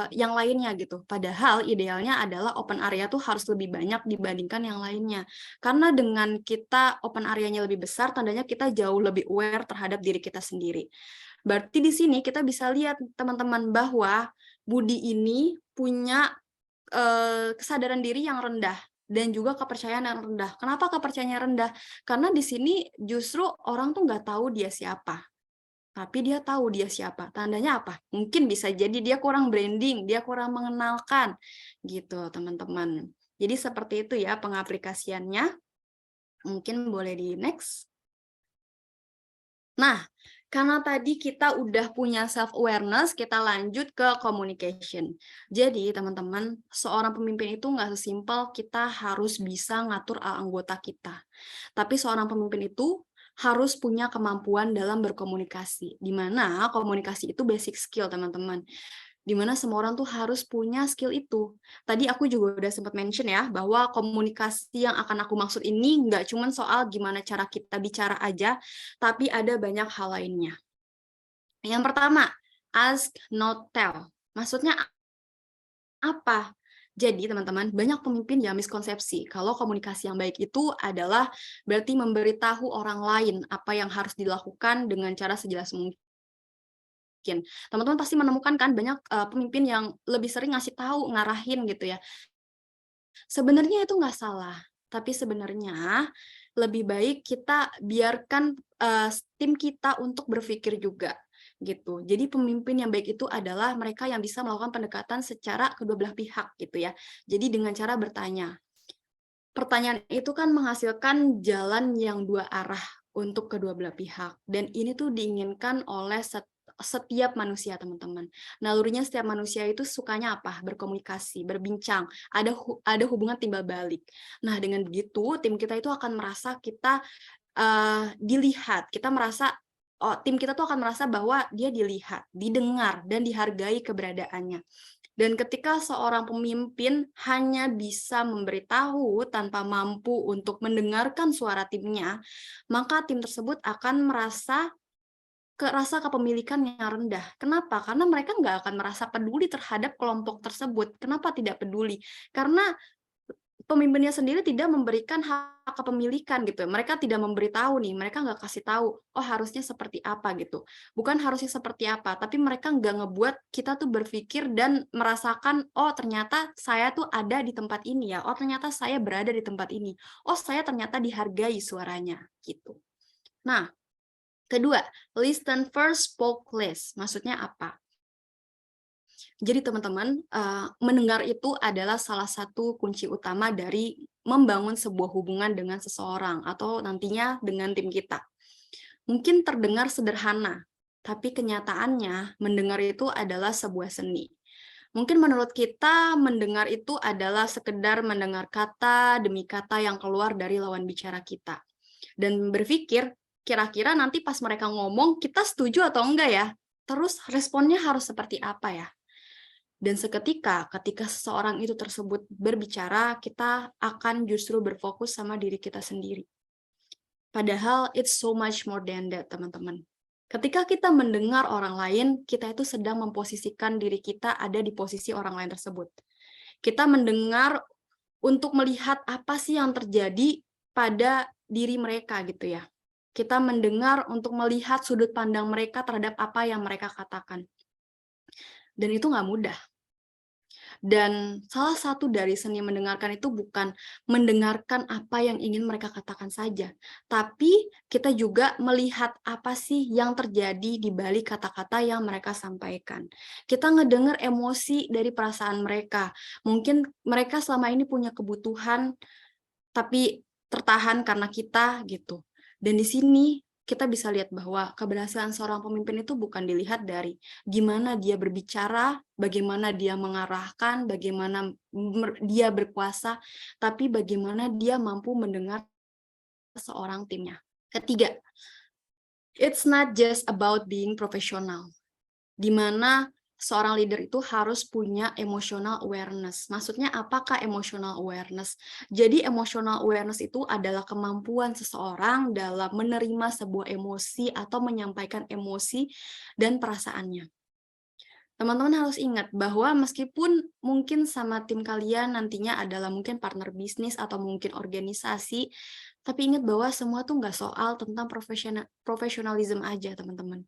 C: yang lainnya gitu. Padahal idealnya adalah open area tuh harus lebih banyak dibandingkan yang lainnya. Karena dengan kita open area-nya lebih besar, tandanya kita jauh lebih aware terhadap diri kita sendiri. Berarti di sini kita bisa lihat teman-teman bahwa Budi ini punya kesadaran diri yang rendah dan juga kepercayaan yang rendah. Kenapa kepercayaan rendah? Karena di sini justru orang tuh nggak tahu dia siapa, tapi dia tahu dia siapa. Tandanya apa? Mungkin bisa jadi dia kurang branding, dia kurang mengenalkan, gitu teman-teman. Jadi seperti itu ya pengaplikasiannya. Mungkin boleh di next. Nah, karena tadi kita udah punya self-awareness, kita lanjut ke communication. Jadi, teman-teman, seorang pemimpin itu nggak sesimpel kita harus bisa ngatur anggota kita. Tapi seorang pemimpin itu harus punya kemampuan dalam berkomunikasi. Di mana komunikasi itu basic skill, teman-teman. Di mana semua orang tuh harus punya skill itu. Tadi aku juga udah sempat mention ya, bahwa komunikasi yang akan aku maksud ini nggak cuma soal gimana cara kita bicara aja, tapi ada banyak hal lainnya. Yang pertama, ask, not tell. Maksudnya apa? Jadi teman-teman, banyak pemimpin yang miskonsepsi kalau komunikasi yang baik itu adalah berarti memberitahu orang lain apa yang harus dilakukan dengan cara sejelas mungkin. Teman-teman pasti menemukan kan banyak pemimpin yang lebih sering ngasih tahu, ngarahin gitu ya. Sebenarnya itu nggak salah, tapi sebenarnya lebih baik kita biarkan tim kita untuk berpikir juga gitu. Jadi pemimpin yang baik itu adalah mereka yang bisa melakukan pendekatan secara kedua belah pihak gitu ya. Jadi dengan cara bertanya. Pertanyaan itu kan menghasilkan jalan yang dua arah untuk kedua belah pihak, dan ini tuh diinginkan oleh setiap manusia, teman-teman. Nalurinya setiap manusia itu sukanya apa? Berkomunikasi, berbincang, ada hubungan timbal balik. Nah, dengan begitu tim kita itu akan merasa kita dilihat, kita merasa tim kita tuh akan merasa bahwa dia dilihat, didengar, dan dihargai keberadaannya. Dan ketika seorang pemimpin hanya bisa memberitahu tanpa mampu untuk mendengarkan suara timnya, maka tim tersebut akan merasa rasa kepemilikan yang rendah. Kenapa? Karena mereka nggak akan merasa peduli terhadap kelompok tersebut. Kenapa tidak peduli? Karena pemimpinnya sendiri tidak memberikan hak kepemilikan gitu. Mereka tidak memberitahu nih, mereka nggak kasih tahu, oh harusnya seperti apa gitu. Bukan harusnya seperti apa, tapi mereka nggak ngebuat kita tuh berpikir dan merasakan, oh ternyata saya tuh ada di tempat ini ya, oh ternyata saya berada di tempat ini, oh saya ternyata dihargai suaranya gitu. Nah, kedua, listen first, spoke less. Maksudnya apa? Jadi teman-teman, mendengar itu adalah salah satu kunci utama dari membangun sebuah hubungan dengan seseorang atau nantinya dengan tim kita. Mungkin terdengar sederhana, tapi kenyataannya mendengar itu adalah sebuah seni. Mungkin menurut kita mendengar itu adalah sekedar mendengar kata demi kata yang keluar dari lawan bicara kita. Dan berpikir, kira-kira nanti pas mereka ngomong, kita setuju atau enggak ya? Terus responnya harus seperti apa ya? Dan seketika, ketika seseorang itu tersebut berbicara, kita akan justru berfokus sama diri kita sendiri. Padahal it's so much more than that, teman-teman. Ketika kita mendengar orang lain, kita itu sedang memposisikan diri kita ada di posisi orang lain tersebut. Kita mendengar untuk melihat apa sih yang terjadi pada diri mereka gitu ya. Kita mendengar untuk melihat sudut pandang mereka terhadap apa yang mereka katakan. Dan itu nggak mudah. Dan salah satu dari seni mendengarkan itu bukan mendengarkan apa yang ingin mereka katakan saja, tapi kita juga melihat apa sih yang terjadi di balik kata-kata yang mereka sampaikan. Kita ngedengar emosi dari perasaan mereka. Mungkin mereka selama ini punya kebutuhan, tapi tertahan karena kita gitu. Dan di sini kita bisa lihat bahwa keberhasilan seorang pemimpin itu bukan dilihat dari gimana dia berbicara, bagaimana dia mengarahkan, bagaimana dia berkuasa, tapi bagaimana dia mampu mendengar seorang timnya. Ketiga, it's not just about being professional, di mana seorang leader itu harus punya emotional awareness. Maksudnya apakah emotional awareness? Jadi emotional awareness itu adalah kemampuan seseorang dalam menerima sebuah emosi atau menyampaikan emosi dan perasaannya. Teman-teman harus ingat bahwa meskipun mungkin sama tim kalian nantinya adalah mungkin partner bisnis atau mungkin organisasi, tapi ingat bahwa semua tuh nggak soal tentang profesionalism aja, teman-teman.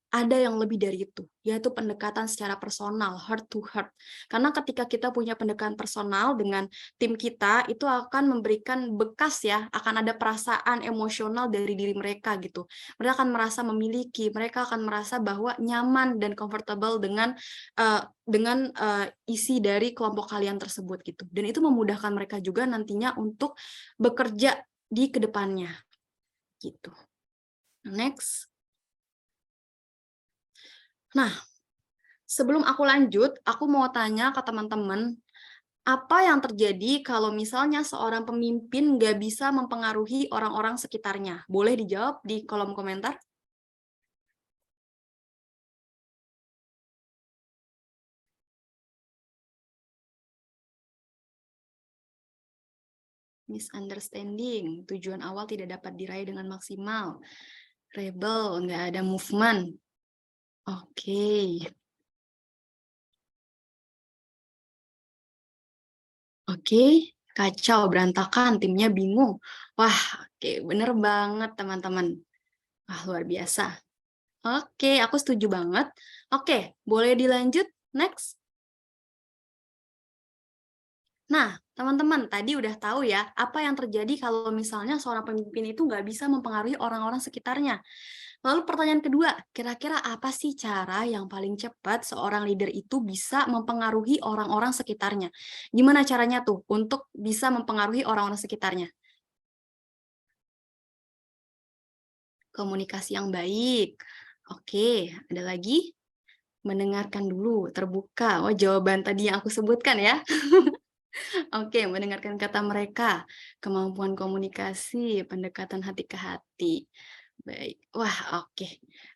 C: Ada yang lebih dari itu, yaitu pendekatan secara personal, heart to heart. Karena ketika kita punya pendekatan personal dengan tim kita, itu akan memberikan bekas ya, akan ada perasaan emosional dari diri mereka gitu. Mereka akan merasa memiliki, mereka akan merasa bahwa nyaman dan comfortable dengan isi dari kelompok kalian tersebut gitu. Dan itu memudahkan mereka juga nantinya untuk bekerja di kedepannya gitu. Next. Nah, sebelum aku lanjut, aku mau tanya ke teman-teman, apa yang terjadi kalau misalnya seorang pemimpin nggak bisa mempengaruhi orang-orang sekitarnya? Boleh dijawab di kolom komentar? Misunderstanding, tujuan awal tidak dapat diraih dengan maksimal. Rebel, nggak ada movement. Oke. Oke, kacau, berantakan, timnya bingung. Wah, oke, bener banget teman-teman. Wah, luar biasa. Oke, aku setuju banget. Oke, boleh dilanjut? Next. Nah, teman-teman, tadi udah tahu ya, apa yang terjadi kalau misalnya seorang pemimpin itu nggak bisa mempengaruhi orang-orang sekitarnya. Lalu pertanyaan kedua, kira-kira apa sih cara yang paling cepat seorang leader itu bisa mempengaruhi orang-orang sekitarnya? Gimana caranya tuh untuk bisa mempengaruhi orang-orang sekitarnya? Komunikasi yang baik. Oke, ada lagi? Mendengarkan dulu, terbuka. Oh, jawaban tadi yang aku sebutkan ya. Oke, mendengarkan kata mereka, kemampuan komunikasi, pendekatan hati ke hati. Baik. Wah, oke.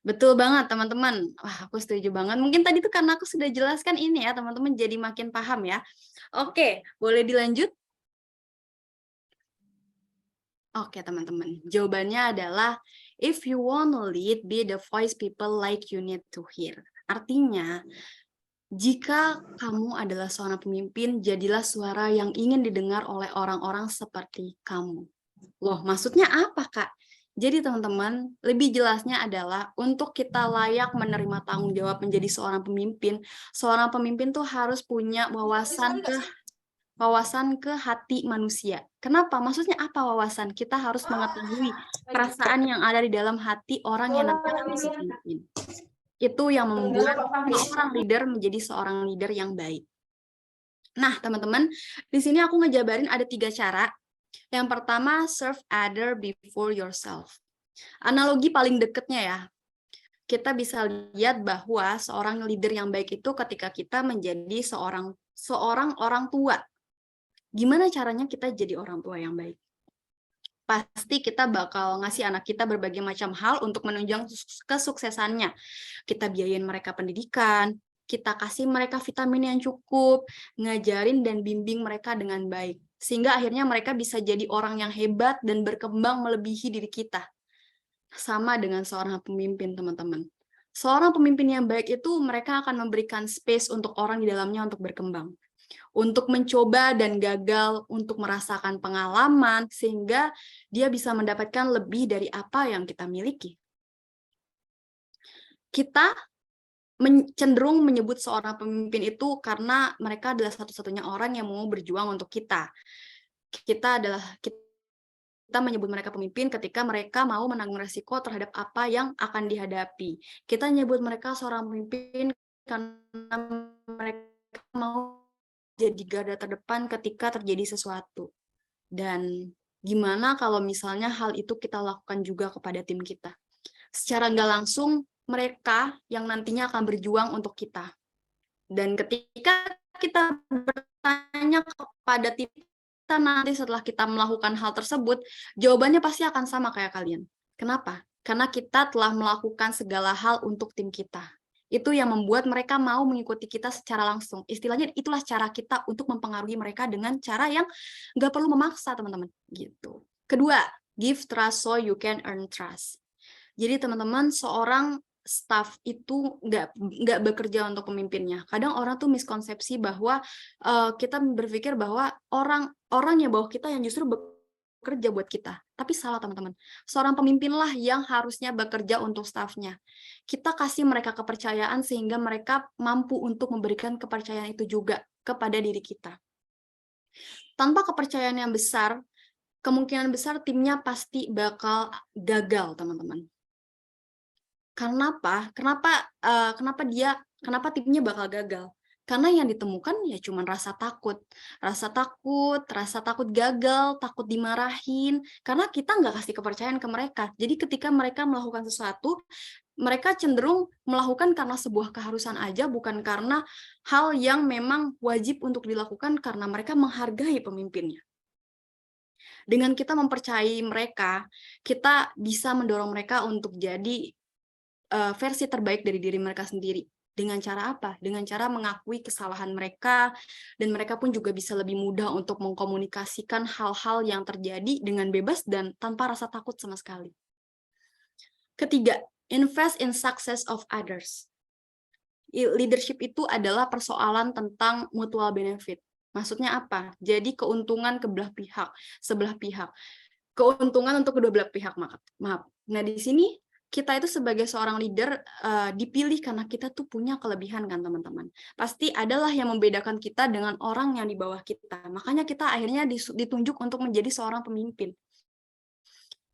C: Betul banget, teman-teman. Wah, aku setuju banget. Mungkin tadi tuh karena aku sudah jelaskan ini ya, teman-teman jadi makin paham ya. Oke, boleh dilanjut? Oke, teman-teman. Jawabannya adalah if you wanna lead, be the voice people like you need to hear. Artinya, jika kamu adalah seorang pemimpin, jadilah suara yang ingin didengar oleh orang-orang seperti kamu. Loh, maksudnya apa, Kak? Jadi teman-teman, lebih jelasnya adalah untuk kita layak menerima tanggung jawab menjadi seorang pemimpin tuh harus punya wawasan ke hati manusia. Kenapa? Maksudnya apa wawasan? Kita harus mengetahui perasaan yang ada di dalam hati orang yang nanti akan menjadi pemimpin. Itu yang membuat seorang leader menjadi seorang leader yang baik. Nah, teman-teman, di sini aku ngejabarin ada 3 cara. Yang pertama, serve other before yourself. Analogi paling dekatnya ya, kita bisa lihat bahwa seorang leader yang baik itu ketika kita menjadi seorang orang tua. Gimana caranya kita jadi orang tua yang baik? Pasti kita bakal ngasih anak kita berbagai macam hal untuk menunjang kesuksesannya. Kita biayain mereka pendidikan, kita kasih mereka vitamin yang cukup, ngajarin dan bimbing mereka dengan baik. Sehingga akhirnya mereka bisa jadi orang yang hebat dan berkembang melebihi diri kita. Sama dengan seorang pemimpin, teman-teman. Seorang pemimpin yang baik itu mereka akan memberikan space untuk orang di dalamnya untuk berkembang. Untuk mencoba dan gagal, untuk merasakan pengalaman, sehingga dia bisa mendapatkan lebih dari apa yang kita miliki. Kita cenderung menyebut seorang pemimpin itu karena mereka adalah satu-satunya orang yang mau berjuang untuk kita. Kita menyebut mereka pemimpin ketika mereka mau menanggung resiko terhadap apa yang akan dihadapi. Kita menyebut mereka seorang pemimpin karena mereka mau jadi garda terdepan ketika terjadi sesuatu. Dan gimana kalau misalnya hal itu kita lakukan juga kepada tim kita? Secara nggak langsung, mereka yang nantinya akan berjuang untuk kita. Dan ketika kita bertanya kepada tim kita nanti setelah kita melakukan hal tersebut, jawabannya pasti akan sama kayak kalian. Kenapa? Karena kita telah melakukan segala hal untuk tim kita. Itu yang membuat mereka mau mengikuti kita secara langsung. Istilahnya itulah cara kita untuk mempengaruhi mereka dengan cara yang nggak perlu memaksa, teman-teman. Gitu. Kedua, give trust so you can earn trust. Jadi teman-teman, seorang staff itu nggak bekerja untuk pemimpinnya. Kadang orang tuh miskonsepsi bahwa kita berpikir bahwa orang yang bawah kita yang justru bekerja buat kita. Tapi salah, teman-teman. Seorang pemimpinlah yang harusnya bekerja untuk staffnya. Kita kasih mereka kepercayaan sehingga mereka mampu untuk memberikan kepercayaan itu juga kepada diri kita. Tanpa kepercayaan yang besar, kemungkinan besar timnya pasti bakal gagal, teman-teman. Kenapa? Kenapa timnya bakal gagal? Karena yang ditemukan ya cuma rasa takut gagal, takut dimarahin, karena kita nggak kasih kepercayaan ke mereka. Jadi ketika mereka melakukan sesuatu, mereka cenderung melakukan karena sebuah keharusan aja, bukan karena hal yang memang wajib untuk dilakukan karena mereka menghargai pemimpinnya. Dengan kita mempercayai mereka, kita bisa mendorong mereka untuk jadi versi terbaik dari diri mereka sendiri. Dengan cara apa? Dengan cara mengakui kesalahan mereka, dan mereka pun juga bisa lebih mudah untuk mengkomunikasikan hal-hal yang terjadi dengan bebas dan tanpa rasa takut sama sekali. Ketiga, invest in success of others. Leadership itu adalah persoalan tentang mutual benefit. Maksudnya apa? Jadi keuntungan sebelah pihak. Keuntungan untuk kedua belah pihak, maaf. Nah, di sini kita itu sebagai seorang leader dipilih karena kita tuh punya kelebihan kan teman-teman. Pasti adalah yang membedakan kita dengan orang yang di bawah kita. Makanya kita akhirnya ditunjuk untuk menjadi seorang pemimpin.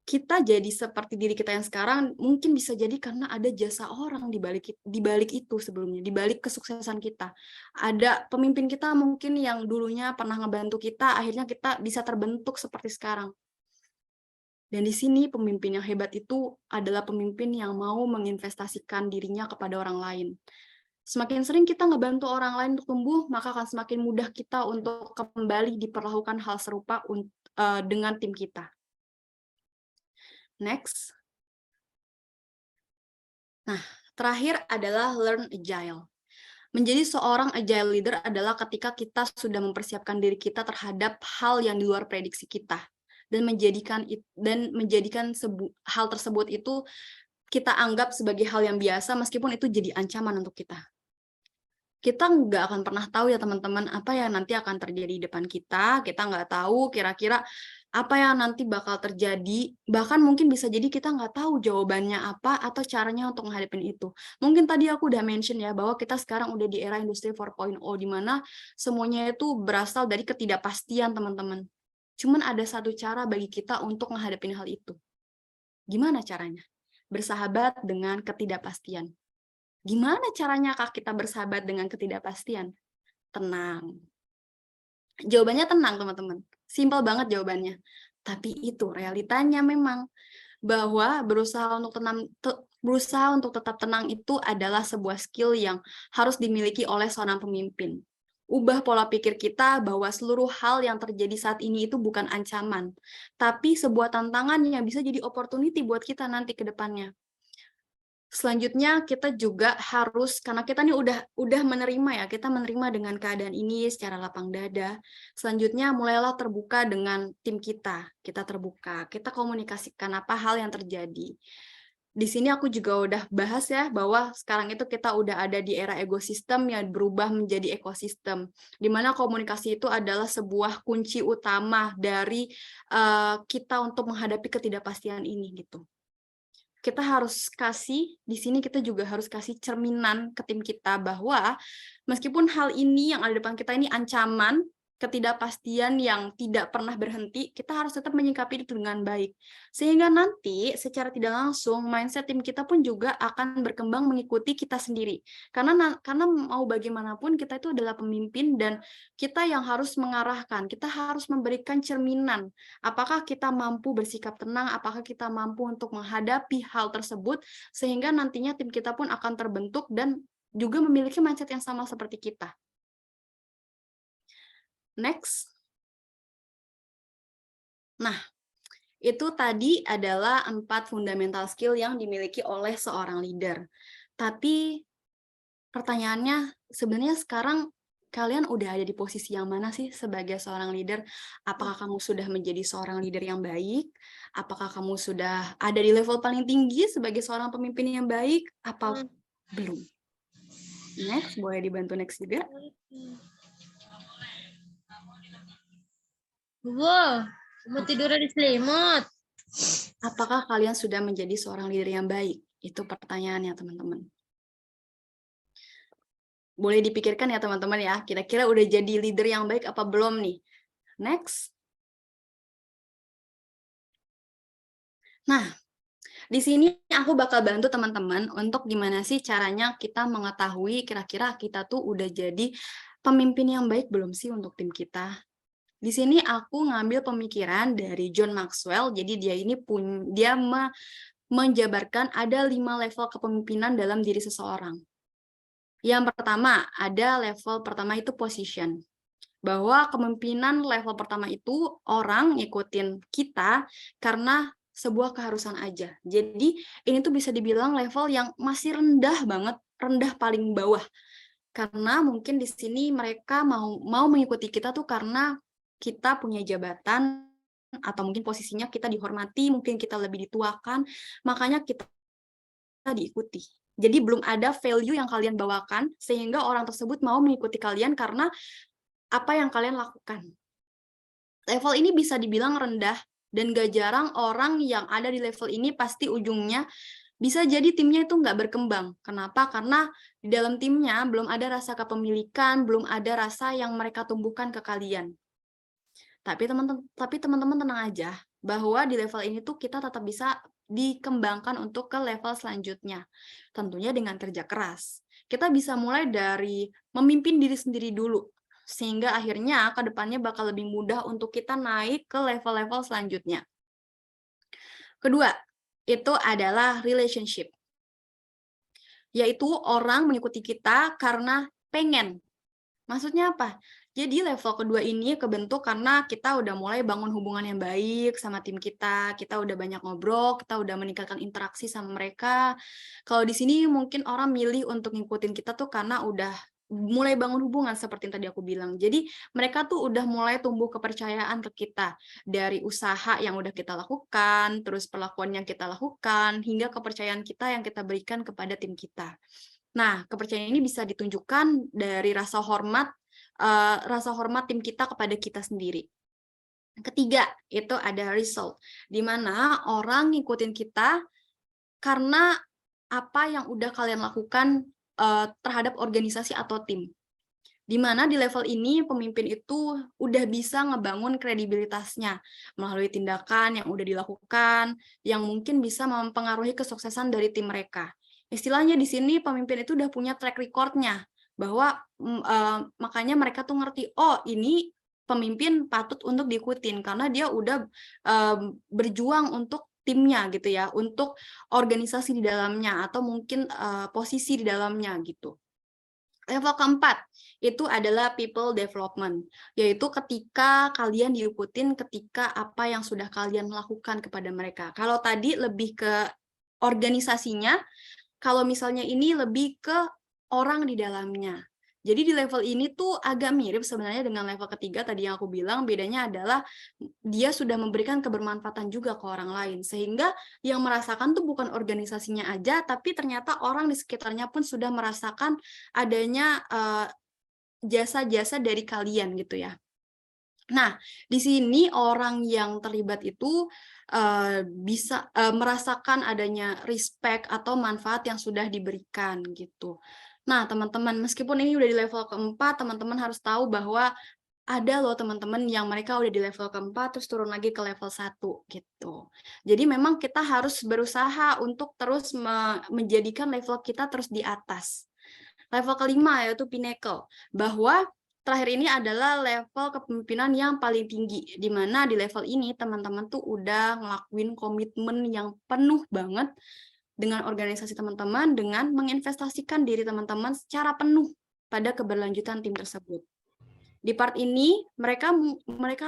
C: Kita jadi seperti diri kita yang sekarang mungkin bisa jadi karena ada jasa orang di balik itu sebelumnya, di balik kesuksesan kita. Ada pemimpin kita mungkin yang dulunya pernah ngebantu kita, akhirnya kita bisa terbentuk seperti sekarang. Dan di sini pemimpin yang hebat itu adalah pemimpin yang mau menginvestasikan dirinya kepada orang lain. Semakin sering kita ngebantu orang lain untuk tumbuh, maka akan semakin mudah kita untuk kembali diperlakukan hal serupa dengan tim kita. Next. Nah, terakhir adalah learn agile. Menjadi seorang agile leader adalah ketika kita sudah mempersiapkan diri kita terhadap hal yang di luar prediksi kita. Dan menjadikan hal tersebut itu kita anggap sebagai hal yang biasa meskipun itu jadi ancaman untuk kita. Kita nggak akan pernah tahu ya teman-teman apa yang nanti akan terjadi di depan kita nggak tahu kira-kira apa yang nanti bakal terjadi, bahkan mungkin bisa jadi kita nggak tahu jawabannya apa atau caranya untuk menghadapi itu. Mungkin tadi aku udah mention ya bahwa kita sekarang udah di era industri 4.0 di mana semuanya itu berasal dari ketidakpastian teman-teman. Cuman ada satu cara bagi kita untuk menghadapi hal itu. Gimana caranya? Bersahabat dengan ketidakpastian. Gimana caranya Kak kita bersahabat dengan ketidakpastian? Tenang. Jawabannya tenang, teman-teman. Simpel banget jawabannya. Tapi itu realitanya memang bahwa berusaha untuk tetap tenang itu adalah sebuah skill yang harus dimiliki oleh seorang pemimpin. Ubah pola pikir kita bahwa seluruh hal yang terjadi saat ini itu bukan ancaman, tapi sebuah tantangan yang bisa jadi opportunity buat kita nanti ke depannya. Selanjutnya kita juga harus, karena kita nih udah menerima ya, kita menerima dengan keadaan ini secara lapang dada. Selanjutnya mulailah terbuka dengan tim kita terbuka, kita komunikasikan apa hal yang terjadi. Di sini aku juga udah bahas ya bahwa sekarang itu kita udah ada di era ekosistem yang berubah menjadi ekosistem, di mana komunikasi itu adalah sebuah kunci utama dari kita untuk menghadapi ketidakpastian ini gitu. Kita harus di sini kita juga harus kasih cerminan ke tim kita bahwa meskipun hal ini yang ada di depan kita ini ancaman, ketidakpastian yang tidak pernah berhenti, kita harus tetap menyikapi itu dengan baik. Sehingga nanti secara tidak langsung mindset tim kita pun juga akan berkembang mengikuti kita sendiri. Karena mau bagaimanapun kita itu adalah pemimpin dan kita yang harus mengarahkan, kita harus memberikan cerminan. Apakah kita mampu bersikap tenang, apakah kita mampu untuk menghadapi hal tersebut, sehingga nantinya tim kita pun akan terbentuk dan juga memiliki mindset yang sama seperti kita. Next. Nah, itu tadi adalah 4 fundamental skill yang dimiliki oleh seorang leader. Tapi pertanyaannya, sebenarnya sekarang kalian udah ada di posisi yang mana sih sebagai seorang leader? Apakah kamu sudah menjadi seorang leader yang baik? Apakah kamu sudah ada di level paling tinggi sebagai seorang pemimpin yang baik? Apa belum? Next, boleh dibantu next juga.
E: Wow, mau tidur di selimut.
C: Apakah kalian sudah menjadi seorang leader yang baik? Itu pertanyaannya, teman-teman. Boleh dipikirkan ya, teman-teman ya. Kira-kira udah jadi leader yang baik apa belum nih? Next. Nah, di sini aku bakal bantu teman-teman untuk gimana sih caranya kita mengetahui kira-kira kita tuh udah jadi pemimpin yang baik belum sih untuk tim kita. Di sini aku ngambil pemikiran dari John Maxwell, jadi dia menjabarkan ada 5 level kepemimpinan dalam diri seseorang. Yang pertama, ada level pertama itu position. Bahwa kepemimpinan level pertama itu orang ngikutin kita karena sebuah keharusan aja. Jadi ini tuh bisa dibilang level yang masih rendah banget, rendah paling bawah. Karena mungkin di sini mereka mau mengikuti kita tuh karena kita punya jabatan, atau mungkin posisinya kita dihormati, mungkin kita lebih dituakan, makanya kita diikuti. Jadi belum ada value yang kalian bawakan, sehingga orang tersebut mau mengikuti kalian karena apa yang kalian lakukan. Level ini bisa dibilang rendah, dan gak jarang orang yang ada di level ini pasti ujungnya bisa jadi timnya itu nggak berkembang. Kenapa? Karena di dalam timnya belum ada rasa kepemilikan, belum ada rasa yang mereka tumbuhkan ke kalian. Tapi teman-teman tenang aja, bahwa di level ini tuh kita tetap bisa dikembangkan untuk ke level selanjutnya. Tentunya dengan kerja keras. Kita bisa mulai dari memimpin diri sendiri dulu, sehingga akhirnya ke depannya bakal lebih mudah untuk kita naik ke level-level selanjutnya. Kedua, itu adalah relationship. Yaitu orang mengikuti kita karena pengen. Maksudnya apa? Jadi level kedua ini kebentuk karena kita udah mulai bangun hubungan yang baik sama tim kita udah banyak ngobrol, kita udah meningkatkan interaksi sama mereka. Kalau di sini mungkin orang milih untuk ngikutin kita tuh karena udah mulai bangun hubungan seperti yang tadi aku bilang. Jadi mereka tuh udah mulai tumbuh kepercayaan ke kita dari usaha yang udah kita lakukan, terus perlakuan yang kita lakukan, hingga kepercayaan kita yang kita berikan kepada tim kita. Nah, kepercayaan ini bisa ditunjukkan dari rasa hormat tim kita kepada kita sendiri. Ketiga, itu ada result, di mana orang ngikutin kita karena apa yang udah kalian lakukan terhadap organisasi atau tim. Di mana di level ini pemimpin itu udah bisa ngebangun kredibilitasnya melalui tindakan yang udah dilakukan, yang mungkin bisa mempengaruhi kesuksesan dari tim mereka. Istilahnya di sini pemimpin itu udah punya track record-nya, bahwa makanya mereka tuh ngerti, oh ini pemimpin patut untuk diikutin karena dia udah berjuang untuk timnya gitu ya, untuk organisasi di dalamnya atau mungkin posisi di dalamnya gitu. Level keempat itu adalah people development, yaitu ketika kalian diikutin ketika apa yang sudah kalian lakukan kepada mereka. Kalau tadi lebih ke organisasinya, kalau misalnya ini lebih ke orang di dalamnya. Jadi di level ini tuh agak mirip sebenarnya dengan level ketiga tadi yang aku bilang, bedanya adalah dia sudah memberikan kebermanfaatan juga ke orang lain, sehingga yang merasakan tuh bukan organisasinya aja, tapi ternyata orang di sekitarnya pun sudah merasakan adanya jasa-jasa dari kalian gitu ya. Nah, di sini orang yang terlibat itu bisa merasakan adanya respect atau manfaat yang sudah diberikan gitu. Nah, teman-teman, meskipun ini udah di level keempat, teman-teman harus tahu bahwa ada loh teman-teman yang mereka udah di level keempat terus turun lagi ke level 1 gitu. Jadi memang kita harus berusaha untuk terus menjadikan level kita terus di atas. Level kelima yaitu pinnacle, bahwa terakhir ini adalah level kepemimpinan yang paling tinggi, di mana di level ini teman-teman tuh udah ngelakuin komitmen yang penuh banget dengan organisasi teman-teman, dengan menginvestasikan diri teman-teman secara penuh pada keberlanjutan tim tersebut. Di part ini, mereka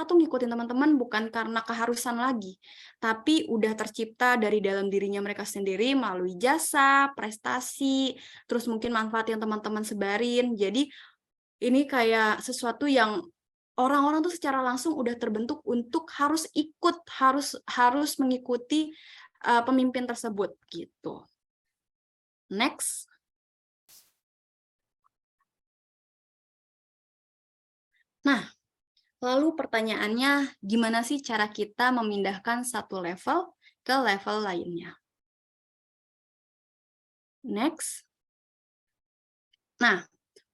C: tuh ngikutin teman-teman bukan karena keharusan lagi, tapi udah tercipta dari dalam dirinya mereka sendiri melalui jasa, prestasi, terus mungkin manfaat yang teman-teman sebarin. Jadi ini kayak sesuatu yang orang-orang tuh secara langsung udah terbentuk untuk harus ikut, harus mengikuti pemimpin tersebut gitu. Next. Nah, lalu pertanyaannya, gimana sih cara kita memindahkan satu level ke level lainnya? Next. Nah,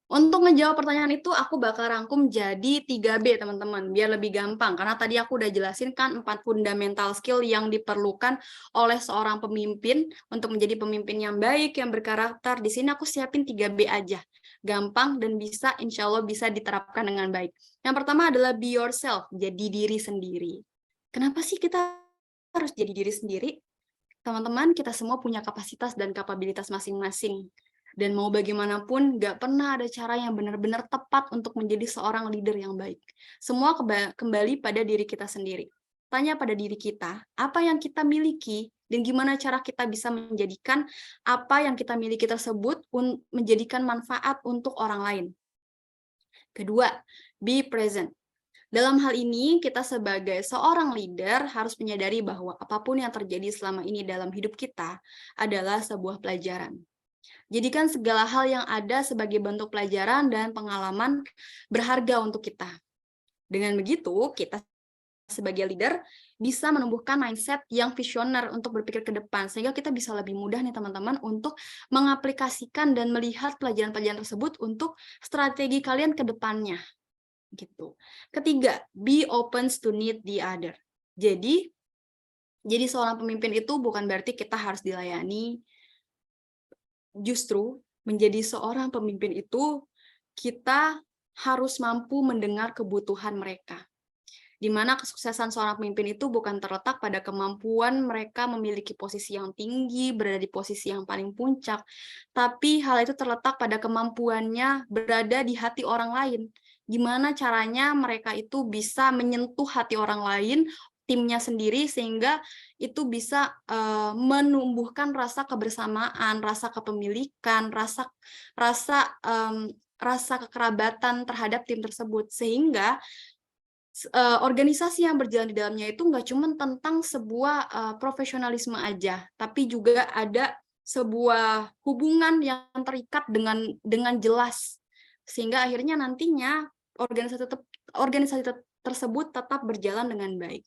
C: untuk ngejawab pertanyaan itu, aku bakal rangkum jadi 3B, teman-teman, biar lebih gampang. Karena tadi aku udah jelasin kan 4 fundamental skill yang diperlukan oleh seorang pemimpin untuk menjadi pemimpin yang baik, yang berkarakter. Di sini aku siapin 3B aja. Gampang dan bisa, insya Allah bisa diterapkan dengan baik. Yang pertama adalah be yourself, jadi diri sendiri. Kenapa sih kita harus jadi diri sendiri? Teman-teman, kita semua punya kapasitas dan kapabilitas masing-masing. Dan mau bagaimanapun, nggak pernah ada cara yang benar-benar tepat untuk menjadi seorang leader yang baik. Semua kembali pada diri kita sendiri. Tanya pada diri kita, apa yang kita miliki, dan gimana cara kita bisa menjadikan apa yang kita miliki tersebut menjadikan manfaat untuk orang lain. Kedua, be present. Dalam hal ini, kita sebagai seorang leader harus menyadari bahwa apapun yang terjadi selama ini dalam hidup kita adalah sebuah pelajaran. Jadikan segala hal yang ada sebagai bentuk pelajaran dan pengalaman berharga untuk kita. Dengan begitu, kita sebagai leader bisa menumbuhkan mindset yang visioner untuk berpikir ke depan, sehingga kita bisa lebih mudah nih teman-teman untuk mengaplikasikan dan melihat pelajaran-pelajaran tersebut untuk strategi kalian ke depannya gitu. Ketiga, be open to need the other. Jadi seorang pemimpin itu bukan berarti kita harus dilayani. Justru menjadi seorang pemimpin itu kita harus mampu mendengar kebutuhan mereka. Di mana kesuksesan seorang pemimpin itu bukan terletak pada kemampuan mereka memiliki posisi yang tinggi, berada di posisi yang paling puncak, tapi hal itu terletak pada kemampuannya berada di hati orang lain. Gimana caranya mereka itu bisa menyentuh hati orang lain, timnya sendiri, sehingga itu bisa menumbuhkan rasa kebersamaan, rasa kepemilikan, rasa kekerabatan terhadap tim tersebut, sehingga organisasi yang berjalan di dalamnya itu nggak cuma tentang sebuah profesionalisme aja, tapi juga ada sebuah hubungan yang terikat dengan jelas, sehingga akhirnya nantinya organisasi tersebut tetap berjalan dengan baik.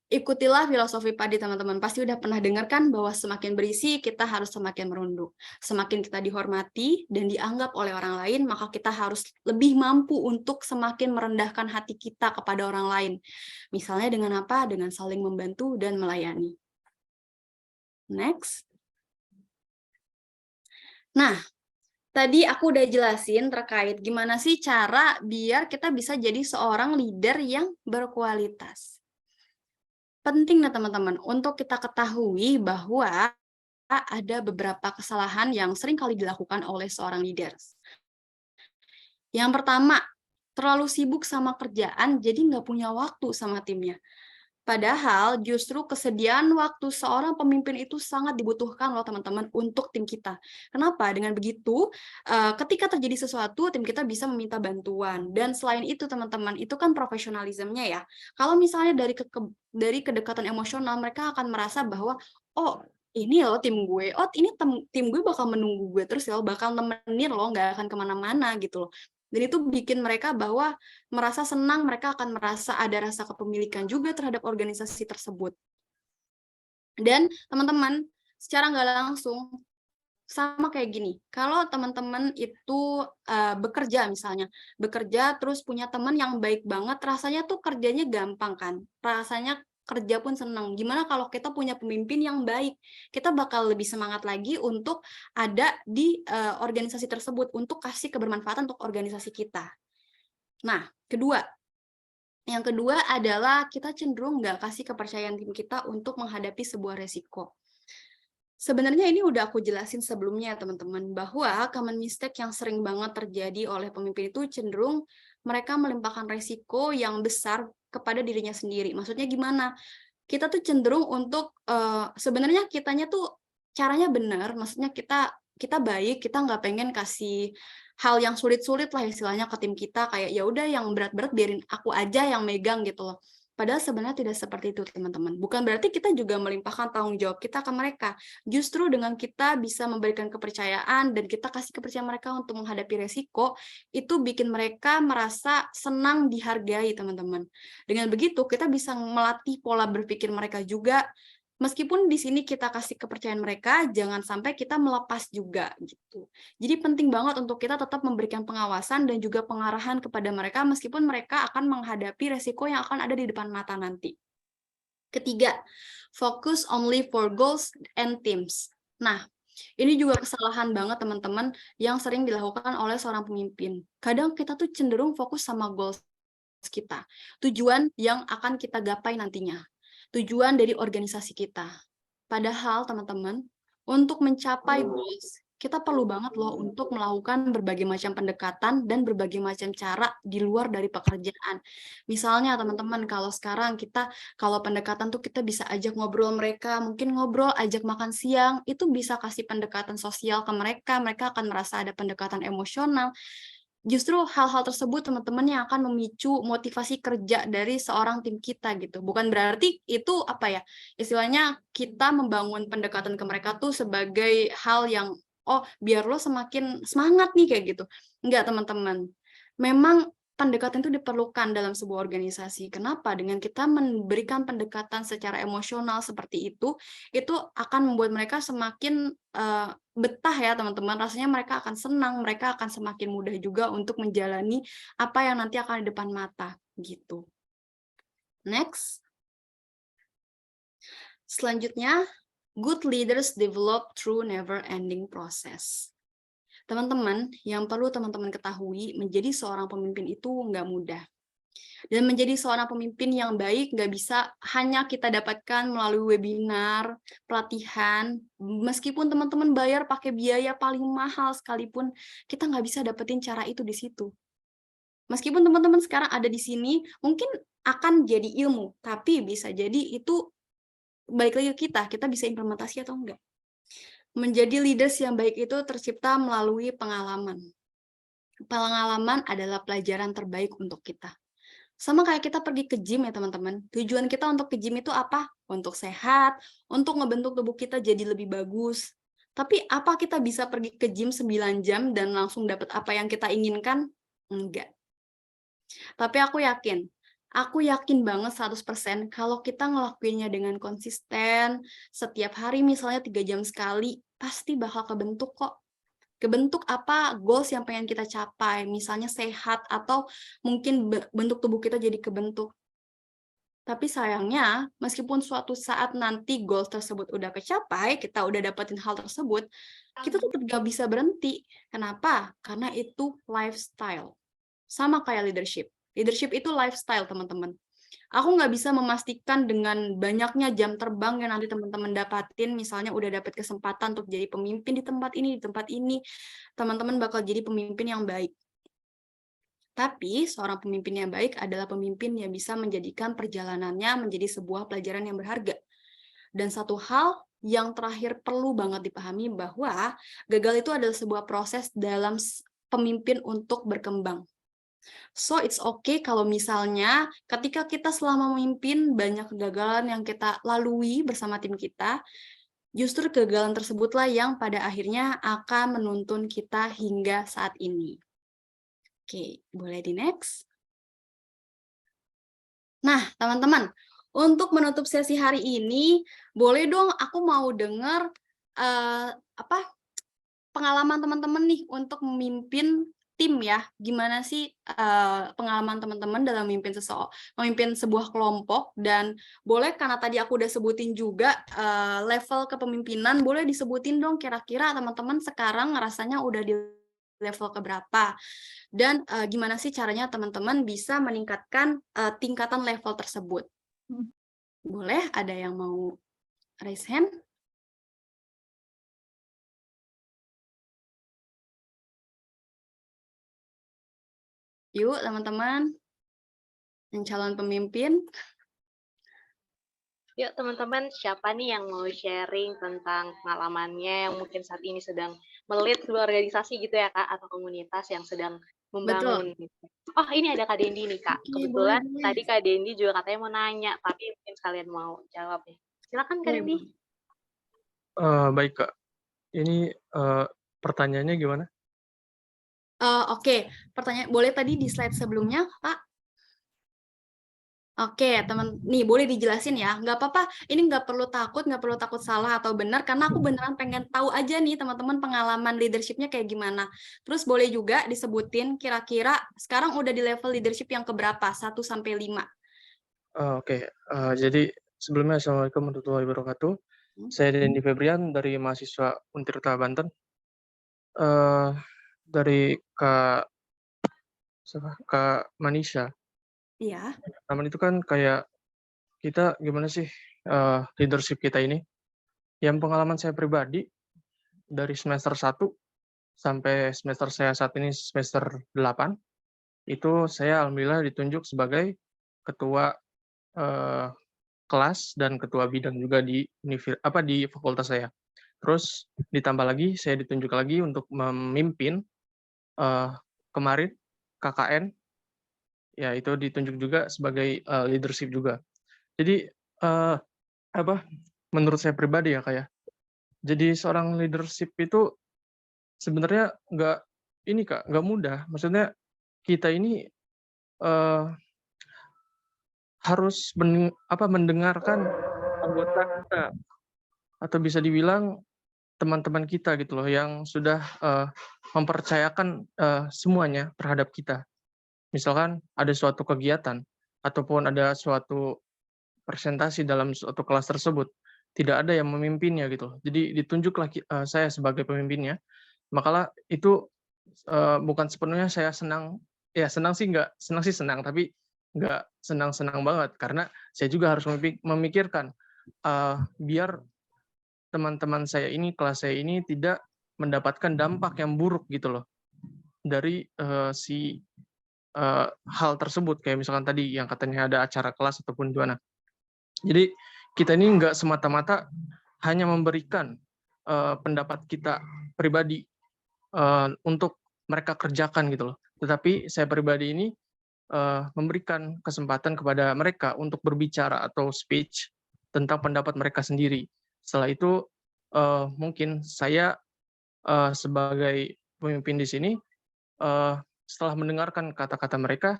C: Ikutilah filosofi PADI teman-teman. Pasti udah pernah dengar kan bahwa semakin berisi kita harus semakin merunduk. Semakin kita dihormati dan dianggap oleh orang lain, maka kita harus lebih mampu untuk semakin merendahkan hati kita kepada orang lain. Misalnya dengan apa? Dengan saling membantu dan melayani. Next. Nah, tadi aku udah jelasin terkait gimana sih cara biar kita bisa jadi seorang leader yang berkualitas. Penting nih teman-teman untuk kita ketahui bahwa ada beberapa kesalahan yang sering kali dilakukan oleh seorang leader. Yang pertama, terlalu sibuk sama kerjaan jadi nggak punya waktu sama timnya. Padahal justru kesediaan waktu seorang pemimpin itu sangat dibutuhkan loh teman-teman untuk tim kita. Kenapa? Dengan begitu, ketika terjadi sesuatu, tim kita bisa meminta bantuan. Dan selain itu teman-teman, itu kan profesionalismenya ya. Kalau misalnya dari kedekatan emosional, mereka akan merasa bahwa, oh ini loh tim gue, oh ini tim gue bakal menunggu gue terus ya, bakal nemenin loh, nggak akan kemana-mana gitu loh. Dan itu bikin mereka bahwa merasa senang, mereka akan merasa ada rasa kepemilikan juga terhadap organisasi tersebut. Dan teman-teman, secara nggak langsung, sama kayak gini, kalau teman-teman itu bekerja misalnya, bekerja terus punya teman yang baik banget, rasanya tuh kerjanya gampang kan, rasanya kerja pun senang. Gimana kalau kita punya pemimpin yang baik? Kita bakal lebih semangat lagi untuk ada di organisasi tersebut, untuk kasih kebermanfaatan untuk organisasi kita. Nah, yang kedua adalah kita cenderung nggak kasih kepercayaan tim kita untuk menghadapi sebuah resiko. Sebenarnya ini udah aku jelasin sebelumnya teman-teman, bahwa common mistake yang sering banget terjadi oleh pemimpin itu cenderung mereka melimpahkan resiko yang besar kepada dirinya sendiri. Maksudnya gimana? Kita tuh cenderung untuk sebenarnya kitanya tuh caranya benar, maksudnya kita baik, kita nggak pengen kasih hal yang sulit-sulit lah istilahnya ke tim kita, kayak ya udah yang berat-berat biarin aku aja yang megang gitu loh. Padahal sebenarnya tidak seperti itu teman-teman. Bukan berarti kita juga melimpahkan tanggung jawab kita ke mereka. Justru dengan kita bisa memberikan kepercayaan dan kita kasih kepercayaan mereka untuk menghadapi resiko, itu bikin mereka merasa senang dihargai teman-teman. Dengan begitu kita bisa melatih pola berpikir mereka juga. Meskipun di sini kita kasih kepercayaan mereka, jangan sampai kita melepas juga gitu. Jadi penting banget untuk kita tetap memberikan pengawasan dan juga pengarahan kepada mereka meskipun mereka akan menghadapi resiko yang akan ada di depan mata nanti. Ketiga, focus only for goals and teams. Nah, ini juga kesalahan banget teman-teman yang sering dilakukan oleh seorang pemimpin. Kadang kita tuh cenderung fokus sama goals kita, tujuan yang akan kita gapai nantinya, tujuan dari organisasi kita. Padahal teman-teman, untuk mencapai goals, kita perlu banget loh untuk melakukan berbagai macam pendekatan dan berbagai macam cara di luar dari pekerjaan. Misalnya teman-teman, kalau pendekatan tuh kita bisa ajak ngobrol mereka, mungkin ngobrol, ajak makan siang, itu bisa kasih pendekatan sosial ke mereka akan merasa ada pendekatan emosional. Justru hal-hal tersebut teman-teman yang akan memicu motivasi kerja dari seorang tim kita gitu. Bukan berarti itu istilahnya kita membangun pendekatan ke mereka tuh sebagai hal yang biar lo semakin semangat nih kayak gitu. Enggak teman-teman. Memang pendekatan itu diperlukan dalam sebuah organisasi. Kenapa? Dengan kita memberikan pendekatan secara emosional seperti itu akan membuat mereka semakin betah ya teman-teman. Rasanya mereka akan senang, mereka akan semakin mudah juga untuk menjalani apa yang nanti akan di depan mata gitu. Next. Selanjutnya, good leaders develop through never-ending process. Teman-teman, yang perlu teman-teman ketahui, menjadi seorang pemimpin itu nggak mudah. Dan menjadi seorang pemimpin yang baik nggak bisa hanya kita dapatkan melalui webinar, pelatihan, meskipun teman-teman bayar pakai biaya paling mahal sekalipun, kita nggak bisa dapetin cara itu di situ. Meskipun teman-teman sekarang ada di sini, mungkin akan jadi ilmu, tapi bisa jadi itu balik lagi ke kita bisa implementasi atau enggak. Menjadi leaders yang baik itu tercipta melalui pengalaman. Pengalaman adalah pelajaran terbaik untuk kita. Sama kayak kita pergi ke gym ya teman-teman. Tujuan kita untuk ke gym itu apa? Untuk sehat, untuk ngebentuk tubuh kita jadi lebih bagus. Tapi apa kita bisa pergi ke gym 9 jam dan langsung dapat apa yang kita inginkan? Enggak. Tapi aku yakin banget 100% kalau kita ngelakuinnya dengan konsisten, setiap hari misalnya 3 jam sekali, pasti bakal kebentuk kok. Kebentuk apa goals yang pengen kita capai, misalnya sehat atau mungkin bentuk tubuh kita jadi kebentuk. Tapi sayangnya, meskipun suatu saat nanti goals tersebut udah kecapai, kita udah dapetin hal tersebut, kita tuh gak bisa berhenti. Kenapa? Karena itu lifestyle. Sama kayak leadership. Leadership itu lifestyle, teman-teman. Aku nggak bisa memastikan dengan banyaknya jam terbang yang nanti teman-teman dapatin, misalnya udah dapat kesempatan untuk jadi pemimpin di tempat ini, teman-teman bakal jadi pemimpin yang baik. Tapi seorang pemimpin yang baik adalah pemimpin yang bisa menjadikan perjalanannya menjadi sebuah pelajaran yang berharga. Dan satu hal yang terakhir perlu banget dipahami bahwa gagal itu adalah sebuah proses dalam pemimpin untuk berkembang. So, it's okay kalau misalnya ketika kita selama memimpin banyak kegagalan yang kita lalui bersama tim kita, justru kegagalan tersebutlah yang pada akhirnya akan menuntun kita hingga saat ini. Oke, boleh di next. Nah, teman-teman, untuk menutup sesi hari ini, boleh dong aku mau dengar pengalaman teman-teman nih untuk memimpin tim ya, gimana sih pengalaman teman-teman dalam memimpin sebuah kelompok, dan boleh karena tadi aku udah sebutin juga level kepemimpinan, boleh disebutin dong kira-kira teman-teman sekarang ngerasanya udah di level keberapa, dan gimana sih caranya teman-teman bisa meningkatkan tingkatan level tersebut. Boleh ada yang mau raise hand? Yuk teman-teman, yang calon pemimpin.
B: Yuk teman-teman, siapa nih yang mau sharing tentang pengalamannya yang mungkin saat ini sedang melit sebuah organisasi gitu ya Kak, atau komunitas yang sedang membangun. Gitu. Oh ini ada Kak Dendi nih Kak. Kebetulan boleh. Tadi Kak Dendi juga katanya mau nanya, tapi mungkin kalian mau jawab ya. Silakan Kak Dendi.
F: Baik Kak, ini pertanyaannya gimana?
C: Oke, pertanyaan boleh tadi di slide sebelumnya Kak? Oke, teman, nih boleh dijelasin ya, nggak apa-apa, ini nggak perlu takut salah atau benar, karena aku beneran pengen tahu aja nih teman-teman pengalaman leadership-nya kayak gimana. Terus boleh juga disebutin kira-kira sekarang udah di level leadership yang keberapa, 1-5?
F: Oke, jadi sebelumnya Assalamualaikum warahmatullahi wabarakatuh. Saya Dendi Febrian dari mahasiswa Untirta Banten. Dari Kak Manisha.
C: Iya.
F: Namanya itu kan kayak kita gimana sih leadership kita ini. Yang pengalaman saya pribadi dari semester 1 sampai semester saya saat ini semester 8, itu saya alhamdulillah ditunjuk sebagai ketua kelas dan ketua bidang juga di fakultas saya. Terus ditambah lagi saya ditunjuk lagi untuk memimpin kemarin KKN, ya itu ditunjuk juga sebagai leadership juga. Jadi menurut saya pribadi ya Kak, jadi seorang leadership itu sebenarnya nggak mudah. Maksudnya kita ini eh, harus mendengarkan anggota kita, atau bisa dibilang teman-teman kita gitu loh, yang sudah mempercayakan semuanya terhadap kita. Misalkan ada suatu kegiatan ataupun ada suatu presentasi dalam suatu kelas tersebut, tidak ada yang memimpinnya gitu loh. Jadi ditunjuklah saya sebagai pemimpinnya, makalah itu bukan sepenuhnya saya senang. Ya senang sih senang, tapi nggak senang-senang banget karena saya juga harus memikirkan biar teman-teman saya ini, kelas saya ini tidak mendapatkan dampak yang buruk gitu loh dari hal tersebut, kayak misalkan tadi yang katanya ada acara kelas ataupun gimana. Jadi kita ini nggak semata-mata hanya memberikan pendapat kita pribadi untuk mereka kerjakan gitu loh. Tetapi saya pribadi ini memberikan kesempatan kepada mereka untuk berbicara atau speech tentang pendapat mereka sendiri. Setelah itu mungkin saya sebagai pemimpin di sini, setelah mendengarkan kata-kata mereka,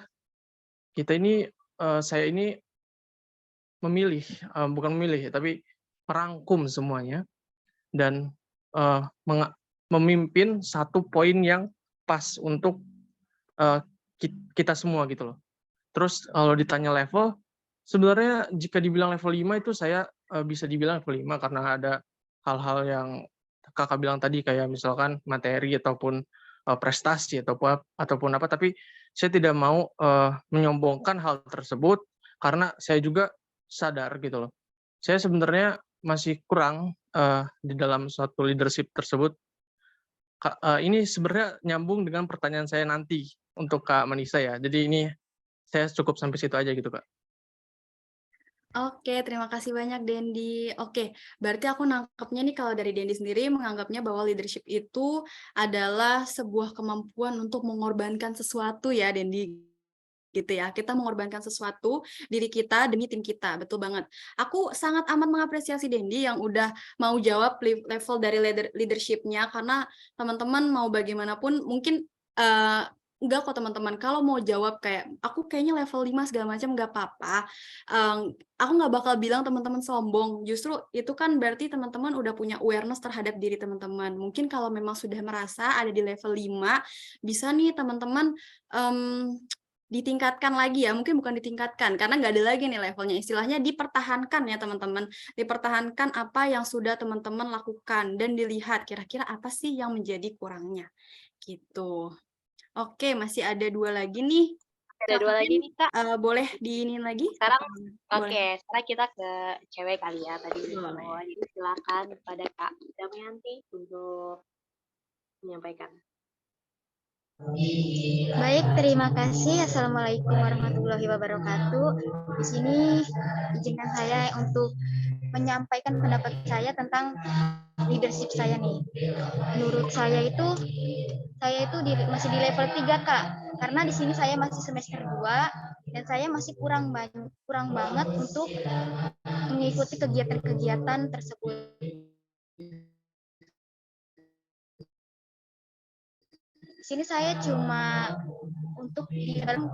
F: saya ini memilih, bukan memilih, tapi merangkum semuanya dan memimpin satu poin yang pas untuk kita semua gitu loh. Terus kalau ditanya level, sebenarnya jika dibilang level 5 itu saya bisa dibilang level 5 karena ada hal-hal yang Kakak bilang tadi, kayak misalkan materi ataupun prestasi ataupun apa, tapi saya tidak mau menyombongkan hal tersebut karena saya juga sadar gitu loh. Saya sebenarnya masih kurang di dalam suatu leadership tersebut. Ini sebenarnya nyambung dengan pertanyaan saya nanti untuk Kak Manisa ya. Jadi ini saya cukup sampai situ aja gitu, Kak.
C: Oke, terima kasih banyak Dendi. Oke, berarti aku nangkepnya nih kalau dari Dendi sendiri menganggapnya bahwa leadership itu adalah sebuah kemampuan untuk mengorbankan sesuatu ya Dendi. Gitu ya, kita mengorbankan sesuatu, diri kita demi tim kita, betul banget. Aku sangat amat mengapresiasi Dendi yang udah mau jawab level dari leadership-nya, karena teman-teman mau bagaimanapun mungkin enggak kok teman-teman, kalau mau jawab kayak aku kayaknya level 5 segala macam nggak apa-apa. Aku nggak bakal bilang teman-teman sombong, justru itu kan berarti teman-teman udah punya awareness terhadap diri teman-teman. Mungkin kalau memang sudah merasa ada di level 5, bisa nih teman-teman ditingkatkan lagi ya, mungkin bukan ditingkatkan, karena nggak ada lagi nih levelnya, istilahnya dipertahankan ya teman-teman, dipertahankan apa yang sudah teman-teman lakukan, dan dilihat kira-kira apa sih yang menjadi kurangnya, gitu. Oke, masih ada 2 lagi nih.
B: Ada 2 lagi nih, Kak.
C: Boleh diinin lagi?
B: Sekarang,
C: Boleh.
B: sekarang kita ke cewek kali ya tadi.
C: Boleh.
B: Jadi silakan kepada Kak Damayanti untuk menyampaikan.
D: Baik, terima kasih. Assalamualaikum warahmatullahi wabarakatuh. Di sini izinkan saya untuk menyampaikan pendapat saya tentang leadership saya nih. Menurut saya itu masih di level 3, Kak. Karena di sini saya masih semester 2 dan saya masih kurang banget untuk mengikuti kegiatan-kegiatan tersebut. Di sini saya cuma untuk di dalam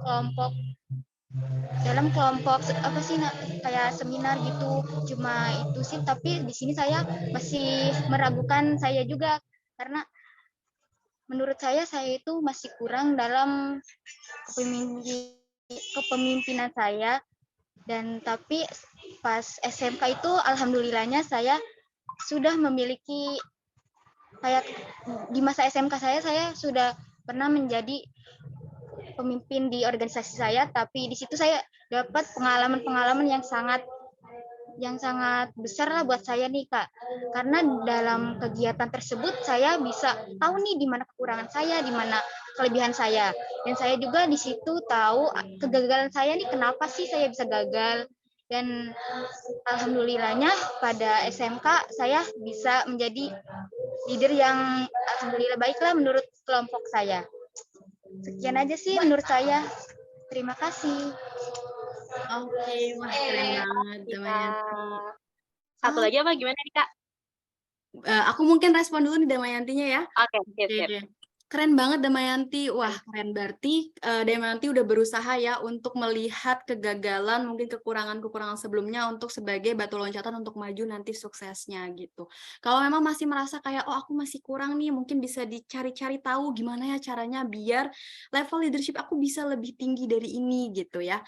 D: kelompok apa sih kayak seminar gitu, cuma itu sih. Tapi di sini saya masih meragukan saya juga karena menurut saya itu masih kurang dalam kepemimpinan saya. Dan tapi pas SMK itu alhamdulillahnya saya sudah memiliki kayak di masa SMK saya sudah pernah menjadi pemimpin di organisasi saya, tapi di situ saya dapat pengalaman-pengalaman yang sangat besar lah buat saya nih, Kak. Karena dalam kegiatan tersebut saya bisa tahu nih di mana kekurangan saya, di mana kelebihan saya. Dan saya juga di situ tahu kegagalan saya nih, kenapa sih saya bisa gagal. Dan alhamdulillahnya pada SMK saya bisa menjadi leader yang alhamdulillah baiklah menurut kelompok saya. Sekian aja sih menurut saya. Terima kasih.
C: Oke, wah keren banget Damayanti.
B: Satu lagi apa gimana nih, Kak?
C: Aku mungkin respon dulu nih Damayantinya ya.
B: Oke, siap.
C: Keren banget Damayanti. Wah, keren berarti Damayanti udah berusaha ya untuk melihat kegagalan, mungkin kekurangan-kekurangan sebelumnya untuk sebagai batu loncatan untuk maju nanti suksesnya gitu. Kalau memang masih merasa kayak, oh aku masih kurang nih, mungkin bisa dicari-cari tahu gimana ya caranya biar level leadership aku bisa lebih tinggi dari ini gitu ya.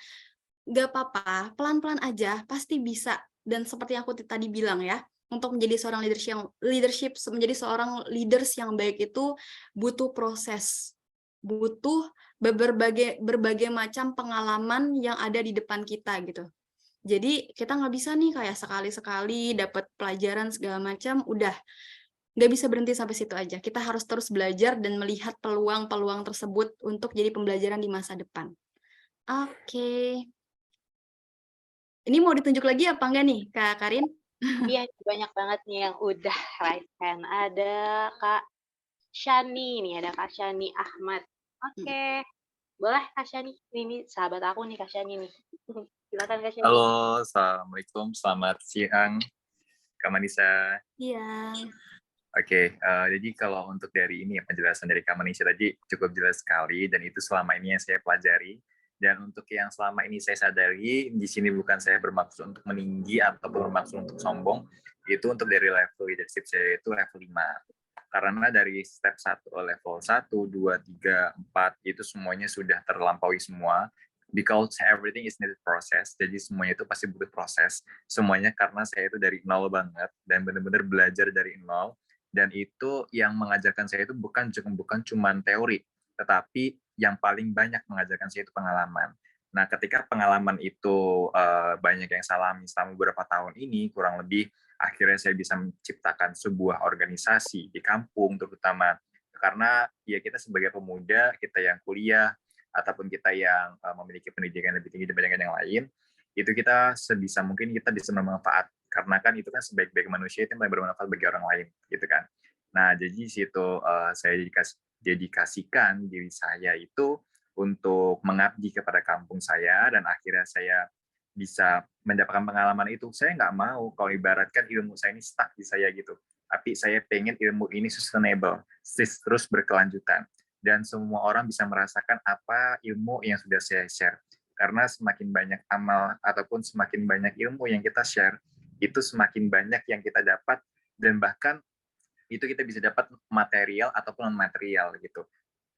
C: Gak apa-apa, pelan-pelan aja, pasti bisa. Dan seperti yang aku tadi bilang ya, untuk menjadi seorang menjadi seorang leaders yang baik itu butuh proses, butuh berbagai macam pengalaman yang ada di depan kita gitu. Jadi kita nggak bisa nih kayak sekali-sekali dapat pelajaran segala macam, udah nggak bisa berhenti sampai situ aja. Kita harus terus belajar dan melihat peluang-peluang tersebut untuk jadi pembelajaran di masa depan. Oke. Ini mau ditunjuk lagi apa enggak nih, Kak Karin?
B: Iya, banyak banget nih yang udah raise hand. Ada Kak Shani nih, ada Kak Shani Ahmad. Oke, boleh Kak Shani. Ini sahabat aku nih Kak Shani nih. Silakan Kak Shani.
G: Halo, Assalamualaikum, selamat siang, Kak Manisa.
C: Iya.
G: Oke, jadi kalau untuk dari ini ya, penjelasan dari Kak Manisa tadi cukup jelas sekali, dan itu selama ini yang saya pelajari. Dan untuk yang selama ini saya sadari, di sini bukan saya bermaksud untuk meninggi ataupun bermaksud untuk sombong, itu untuk dari level leadership saya itu level 5. Karena dari step 1, level 1, 2, 3, 4, itu semuanya sudah terlampaui semua. Because everything is needed process, jadi semuanya itu pasti butuh proses. Semuanya karena saya itu dari nol banget, dan benar-benar belajar dari nol. Dan itu yang mengajarkan saya itu bukan cuma teori, tetapi yang paling banyak mengajarkan saya itu pengalaman. Nah, ketika pengalaman itu banyak yang saya alami selama beberapa tahun ini, kurang lebih akhirnya saya bisa menciptakan sebuah organisasi di kampung, terutama karena ya kita sebagai pemuda, kita yang kuliah, ataupun kita yang memiliki pendidikan lebih tinggi dibandingkan yang lain, itu kita sebisa mungkin kita bisa bermanfaat. Karena kan itu kan sebaik-baik manusia itu yang bermanfaat bagi orang lain, gitu kan. Nah, jadi situ saya dedikasikan diri saya itu untuk mengabdi kepada kampung saya, dan akhirnya saya bisa mendapatkan pengalaman itu. Saya nggak mau kalau ibaratkan ilmu saya ini stuck di saya gitu. Tapi saya pengen ilmu ini sustainable, terus berkelanjutan. Dan semua orang bisa merasakan apa ilmu yang sudah saya share. Karena semakin banyak amal ataupun semakin banyak ilmu yang kita share, itu semakin banyak yang kita dapat, dan bahkan itu kita bisa dapat material ataupun non-material gitu.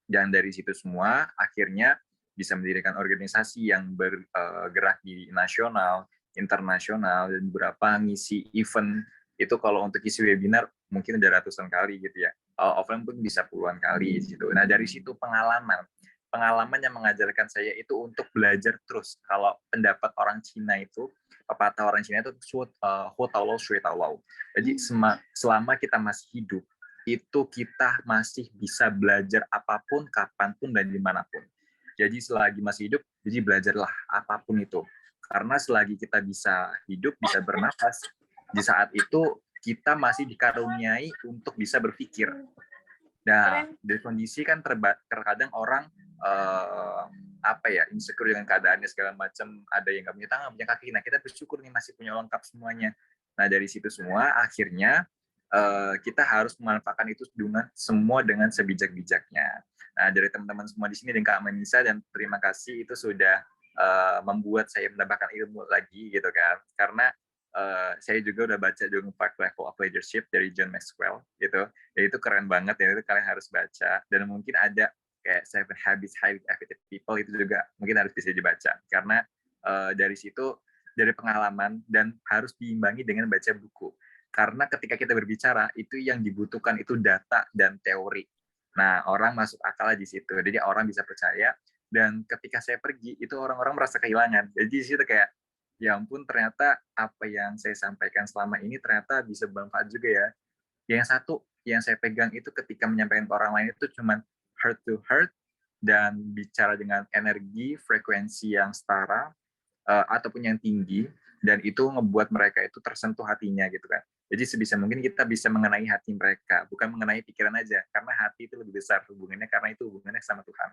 G: Dan dari situ semua akhirnya bisa mendirikan organisasi yang bergerak di nasional, internasional, dan beberapa ngisi event. Itu kalau untuk isi webinar mungkin udah ratusan kali gitu ya. Offline pun bisa puluhan kali gitu. Nah, dari situ pengalaman yang mengajarkan saya itu untuk belajar terus. Kalau pendapat orang Cina itu, pepatah orang Cina itu hu taolou shui taolou. Jadi selama kita masih hidup, itu kita masih bisa belajar apapun, kapanpun, dan dimanapun. Jadi selagi masih hidup, jadi belajarlah apapun itu. Karena selagi kita bisa hidup, bisa bernafas, di saat itu kita masih dikaruniai untuk bisa berpikir. Nah, dari kondisi kan terkadang orang insecure dengan keadaannya segala macam, ada yang nggak punya tangan, punya kaki. Nah, kita bersyukur nih masih punya lengkap semuanya. Nah, dari situ semua akhirnya kita harus memanfaatkan itu dengan sebijak-bijaknya. Nah, dari teman-teman semua di sini dan Kak Manisa, dan terima kasih itu sudah membuat saya mendapatkan ilmu lagi gitu kan. Karena saya juga udah baca juga 5 Level of Leadership dari John Maxwell gitu. Ya itu keren banget ya, itu kalian harus baca. Dan mungkin ada kayak 7 Habits Highly Effective People, itu juga mungkin harus bisa dibaca. Karena dari situ, dari pengalaman, dan harus diimbangi dengan baca buku. Karena ketika kita berbicara, itu yang dibutuhkan itu data dan teori. Nah, orang masuk akal di situ. Jadi orang bisa percaya, dan ketika saya pergi, itu orang-orang merasa kehilangan. Jadi di situ kayak, ya ampun, ternyata apa yang saya sampaikan selama ini ternyata bisa bermanfaat juga ya. Yang satu yang saya pegang itu ketika menyampaikan ke orang lain itu cuma heart to heart, dan bicara dengan energi, frekuensi yang setara, ataupun yang tinggi, dan itu ngebuat mereka itu tersentuh hatinya gitu kan. Jadi sebisa mungkin kita bisa mengenai hati mereka, bukan mengenai pikiran aja, karena hati itu lebih besar hubungannya, karena itu hubungannya sama Tuhan.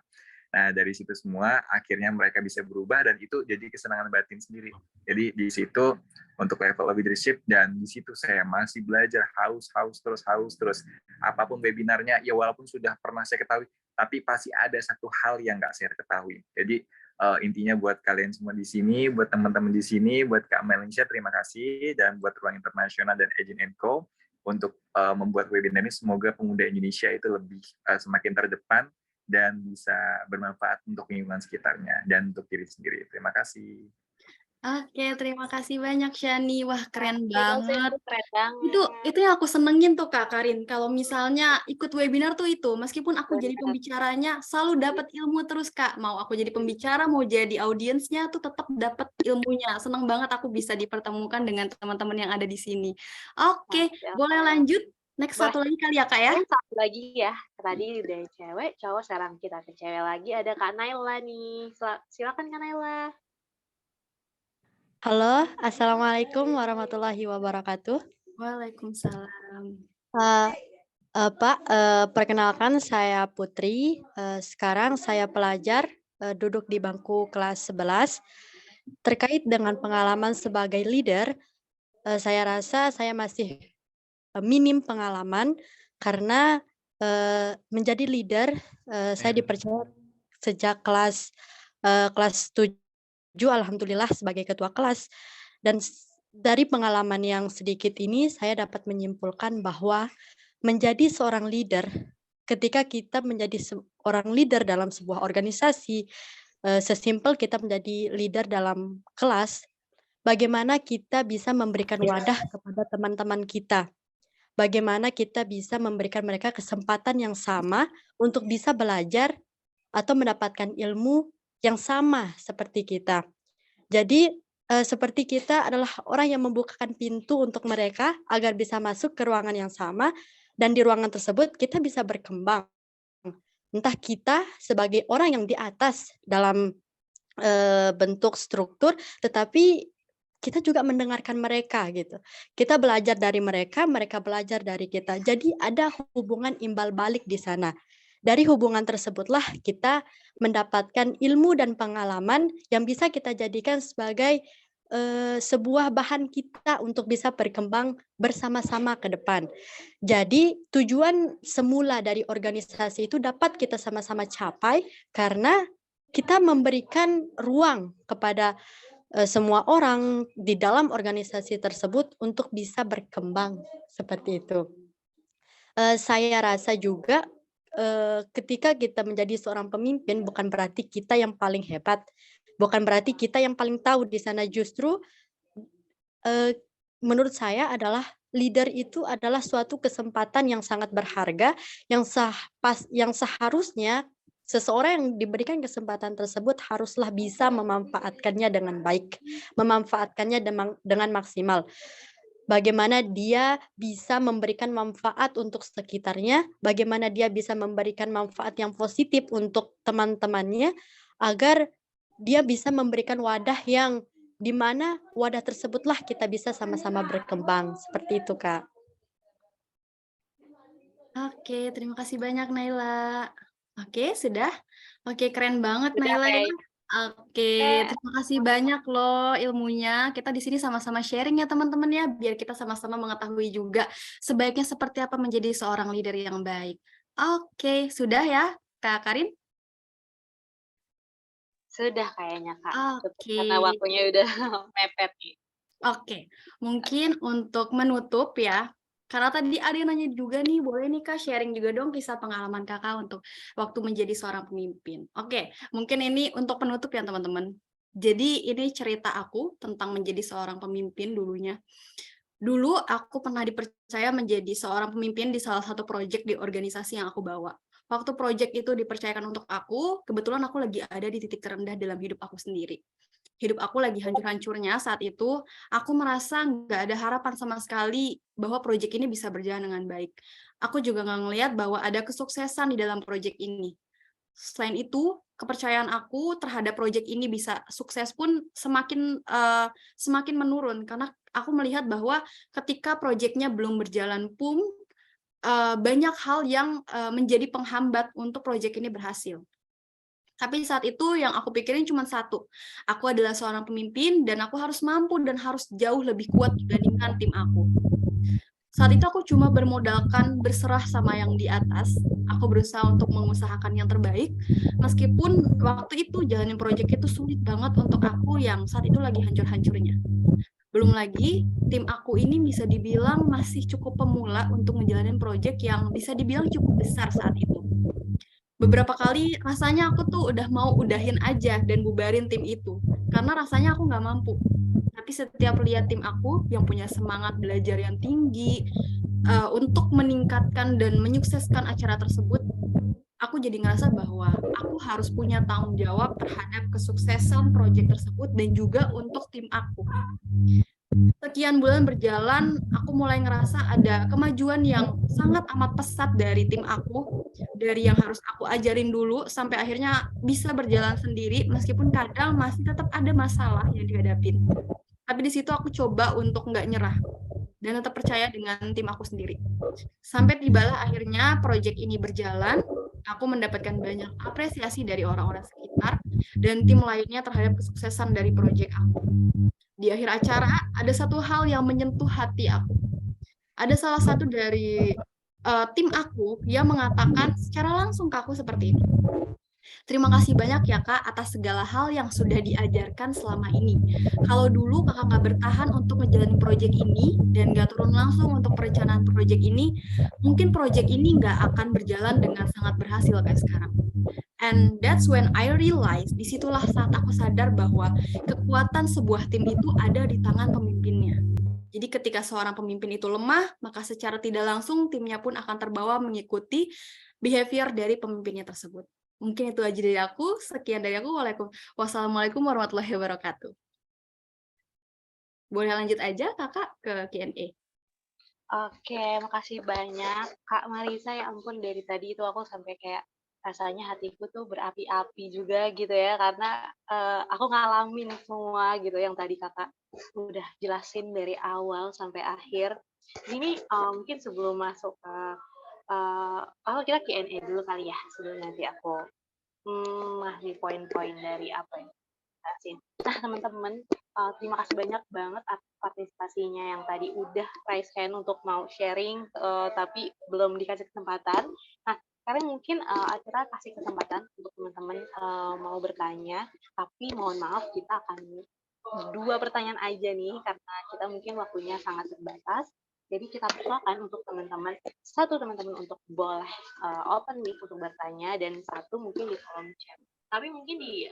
G: Nah, dari situ semua akhirnya mereka bisa berubah dan itu jadi kesenangan batin sendiri. Jadi di situ untuk level of leadership dan di situ saya masih belajar haus terus. Apapun webinarnya, ya walaupun sudah pernah saya ketahui, tapi pasti ada satu hal yang nggak saya ketahui. Jadi intinya buat kalian semua di sini, buat teman-teman di sini, buat Kak Melinsyah, terima kasih, dan buat Ruang Internasional dan Agent & Co untuk membuat webinar ini. Semoga pemuda Indonesia itu lebih semakin terdepan dan bisa bermanfaat untuk lingkungan sekitarnya dan untuk diri sendiri. Terima kasih.
C: Oke, terima kasih banyak Shani. Wah, keren
B: Oke,
C: banget.
B: keren banget.
C: Itu yang aku senengin tuh Kak Karin. Kalau misalnya ikut webinar tuh itu, meskipun aku jadi
B: Benar.
C: pembicaranya, selalu dapat ilmu terus Kak. Mau aku jadi pembicara, mau jadi audiensnya tuh tetap dapat ilmunya. Seneng banget aku bisa dipertemukan dengan teman-teman yang ada di sini. Oke,
B: Mantap.
C: boleh lanjut. Next
B: Boleh.
C: satu lagi kali ya Kak ya.
B: Satu lagi ya. Tadi udah cewek, cowok, sekarang kita ke cewek lagi. Ada Kak Naila nih. Silakan Kak Naila.
H: Halo, Assalamualaikum warahmatullahi wabarakatuh.
C: Waalaikumsalam.
H: Pak, perkenalkan saya Putri. Sekarang saya pelajar, duduk di bangku kelas 11. Terkait dengan pengalaman sebagai leader, saya rasa saya masih minim pengalaman karena menjadi leader saya dipercaya sejak kelas 7, alhamdulillah sebagai ketua kelas. Dan dari pengalaman yang sedikit ini saya dapat menyimpulkan bahwa menjadi seorang leader, ketika kita menjadi seorang leader dalam sebuah organisasi, sesimpel kita menjadi leader dalam kelas, bagaimana kita bisa memberikan wadah kepada teman-teman kita. Bagaimana kita bisa memberikan mereka kesempatan yang sama untuk bisa belajar atau mendapatkan ilmu yang sama seperti kita. Jadi seperti kita adalah orang yang membukakan pintu untuk mereka agar bisa masuk ke ruangan yang sama, dan di ruangan tersebut kita bisa berkembang. Entah kita sebagai orang yang di atas dalam bentuk struktur, tetapi kita juga mendengarkan mereka gitu. Kita belajar dari mereka, mereka belajar dari kita. Jadi ada hubungan imbal balik di sana. Dari hubungan tersebutlah kita mendapatkan ilmu dan pengalaman yang bisa kita jadikan sebagai sebuah bahan kita untuk bisa berkembang bersama-sama ke depan. Jadi tujuan semula dari organisasi itu dapat kita sama-sama capai karena kita memberikan ruang kepada semua orang di dalam organisasi tersebut untuk bisa berkembang seperti itu. Saya rasa juga ketika kita menjadi seorang pemimpin bukan berarti kita yang paling hebat, bukan berarti kita yang paling tahu di sana. Justru menurut saya adalah leader itu adalah suatu kesempatan yang sangat berharga yang seharusnya seseorang yang diberikan kesempatan tersebut haruslah bisa memanfaatkannya dengan baik, memanfaatkannya dengan maksimal. Bagaimana dia bisa memberikan manfaat untuk sekitarnya, bagaimana dia bisa memberikan manfaat yang positif untuk teman-temannya, agar dia bisa memberikan wadah yang di mana wadah tersebutlah kita bisa sama-sama berkembang. Seperti itu, Kak.
C: Oke, terima kasih banyak Naila. Oke, sudah? Oke, keren banget
B: Sudah,
C: Naila ya.
B: Kak.
C: Oke, terima kasih banyak loh ilmunya. Kita di sini sama-sama sharing ya teman-teman ya, biar kita sama-sama mengetahui juga sebaiknya seperti apa menjadi seorang leader yang baik. Oke, sudah ya Kak Karin?
B: Sudah kayaknya Kak.
C: Oke.
B: Karena waktunya udah mepet nih.
C: Oke, mungkin untuk menutup ya, karena tadi ada yang nanya juga nih, boleh nih Kak sharing juga dong kisah pengalaman Kakak untuk waktu menjadi seorang pemimpin. Oke, mungkin ini untuk penutup ya teman-teman. Jadi ini cerita aku tentang menjadi seorang pemimpin dulunya. Dulu aku pernah dipercaya menjadi seorang pemimpin di salah satu proyek di organisasi yang aku bawa. Waktu proyek itu dipercayakan untuk aku, kebetulan aku lagi ada di titik terendah dalam hidup aku sendiri. Hidup aku lagi hancur-hancurnya saat itu, aku merasa nggak ada harapan sama sekali bahwa proyek ini bisa berjalan dengan baik. Aku juga nggak ngelihat bahwa ada kesuksesan di dalam proyek ini. Selain itu, kepercayaan aku terhadap proyek ini bisa sukses pun semakin menurun, karena aku melihat bahwa ketika proyeknya belum berjalan pun, banyak hal yang menjadi penghambat untuk proyek ini berhasil. Tapi saat itu yang aku pikirin cuma satu, aku adalah seorang pemimpin dan aku harus mampu dan harus jauh lebih kuat dibandingkan tim aku. Saat itu aku cuma bermodalkan berserah sama yang di atas. Aku berusaha untuk mengusahakan yang terbaik, meskipun waktu itu jalanin proyek itu sulit banget untuk aku yang saat itu lagi hancur-hancurnya. Belum lagi, tim aku ini bisa dibilang masih cukup pemula untuk ngejalanin proyek yang bisa dibilang cukup besar saat itu. Beberapa kali rasanya aku tuh udah mau udahin aja dan bubarin tim itu, karena rasanya aku nggak mampu. Tapi setiap lihat tim aku yang punya semangat belajar yang tinggi untuk meningkatkan dan menyukseskan acara tersebut, aku jadi ngerasa bahwa aku harus punya tanggung jawab terhadap kesuksesan proyek tersebut dan juga untuk tim aku. Sekian bulan berjalan, aku mulai ngerasa ada kemajuan yang sangat amat pesat dari tim aku, dari yang harus aku ajarin dulu sampai akhirnya bisa berjalan sendiri, meskipun kadang masih tetap ada masalah yang dihadapin. Tapi di situ aku coba untuk nggak nyerah dan tetap percaya dengan tim aku sendiri. Sampai tibalah akhirnya proyek ini berjalan, aku mendapatkan banyak apresiasi dari orang-orang sekitar dan tim lainnya terhadap kesuksesan dari proyek aku. Di akhir acara, ada satu hal yang menyentuh hati aku. Ada salah satu dari tim aku yang mengatakan secara langsung ke aku seperti ini. Terima kasih banyak ya Kak atas segala hal yang sudah diajarkan selama ini. Kalau dulu Kakak nggak bertahan untuk ngejalanin proyek ini dan nggak turun langsung untuk perencanaan proyek ini, mungkin proyek ini nggak akan berjalan dengan sangat berhasil kayak sekarang. And that's when I realized, disitulah saat aku sadar bahwa kekuatan sebuah tim itu ada di tangan pemimpinnya. Jadi ketika seorang pemimpin itu lemah, maka secara tidak langsung timnya pun akan terbawa mengikuti behavior dari pemimpinnya tersebut. Mungkin itu aja dari aku. Sekian dari aku. Wassalamualaikum warahmatullahi wabarakatuh. Boleh lanjut aja kakak ke Q&A.
B: Oke, makasih banyak Kak Marisa. Ya ampun, dari tadi itu aku sampai kayak rasanya hatiku tuh berapi-api juga gitu ya, karena aku ngalamin semua gitu yang tadi kakak udah jelasin dari awal sampai akhir. Ini mungkin sebelum masuk ke kita Q&A dulu kali ya, sebelum nanti aku ngasih poin-poin dari apa yang jelasin. Nah teman-teman, terima kasih banyak banget atas partisipasinya yang tadi udah raise hand untuk mau sharing, tapi belum dikasih kesempatan. Nah, sekarang mungkin acara kasih kesempatan untuk teman-teman mau bertanya, tapi mohon maaf kita akan 2 pertanyaan aja nih, karena kita mungkin waktunya sangat terbatas. Jadi kita persilakan untuk satu teman-teman untuk boleh open mic untuk bertanya, dan satu mungkin di kolom chat. Tapi mungkin di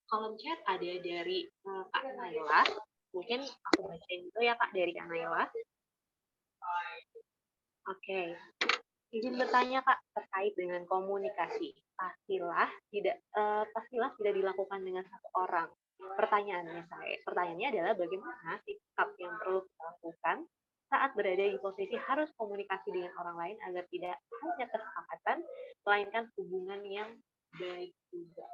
B: kolom chat ada dari Kak Naila. Mungkin aku bacain dulu ya Kak, dari Kak Naila. Oke. Izin bertanya Kak, terkait dengan komunikasi. Pastilah tidak dilakukan dengan satu orang. Pertanyaannya adalah bagaimana sikap yang perlu kita lakukan saat berada di posisi harus komunikasi dengan orang lain agar tidak hanya kesepakatan, melainkan hubungan yang baik juga.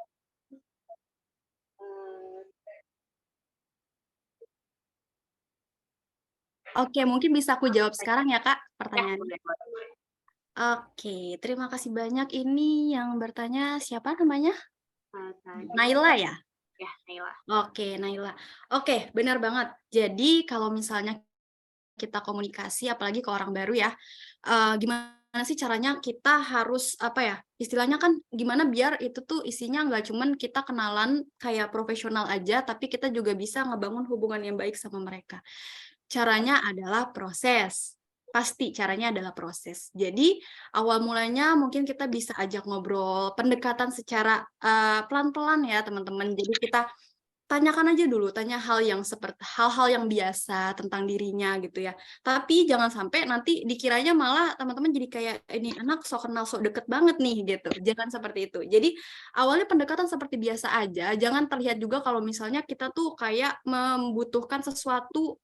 C: Oke, mungkin bisa aku jawab sekarang ya Kak pertanyaannya. Oke, terima kasih banyak. Ini yang bertanya siapa namanya? Naila ya?
B: Ya, Naila.
C: Oke, Naila. Oke, benar banget. Jadi kalau misalnya kita komunikasi, apalagi ke orang baru ya, gimana sih caranya kita harus, istilahnya kan gimana biar itu tuh isinya nggak cuman kita kenalan kayak profesional aja, tapi kita juga bisa ngebangun hubungan yang baik sama mereka. Caranya adalah proses. Pasti caranya adalah proses. Jadi awal mulanya mungkin kita bisa ajak ngobrol, pendekatan secara pelan-pelan ya teman-teman. Jadi kita tanyakan aja dulu, tanya hal-hal yang biasa tentang dirinya gitu ya. Tapi jangan sampai nanti dikiranya malah teman-teman jadi kayak ini anak sok kenal sok deket banget nih gitu. Jangan seperti itu. Jadi awalnya pendekatan seperti biasa aja. Jangan terlihat juga kalau misalnya kita tuh kayak membutuhkan sesuatu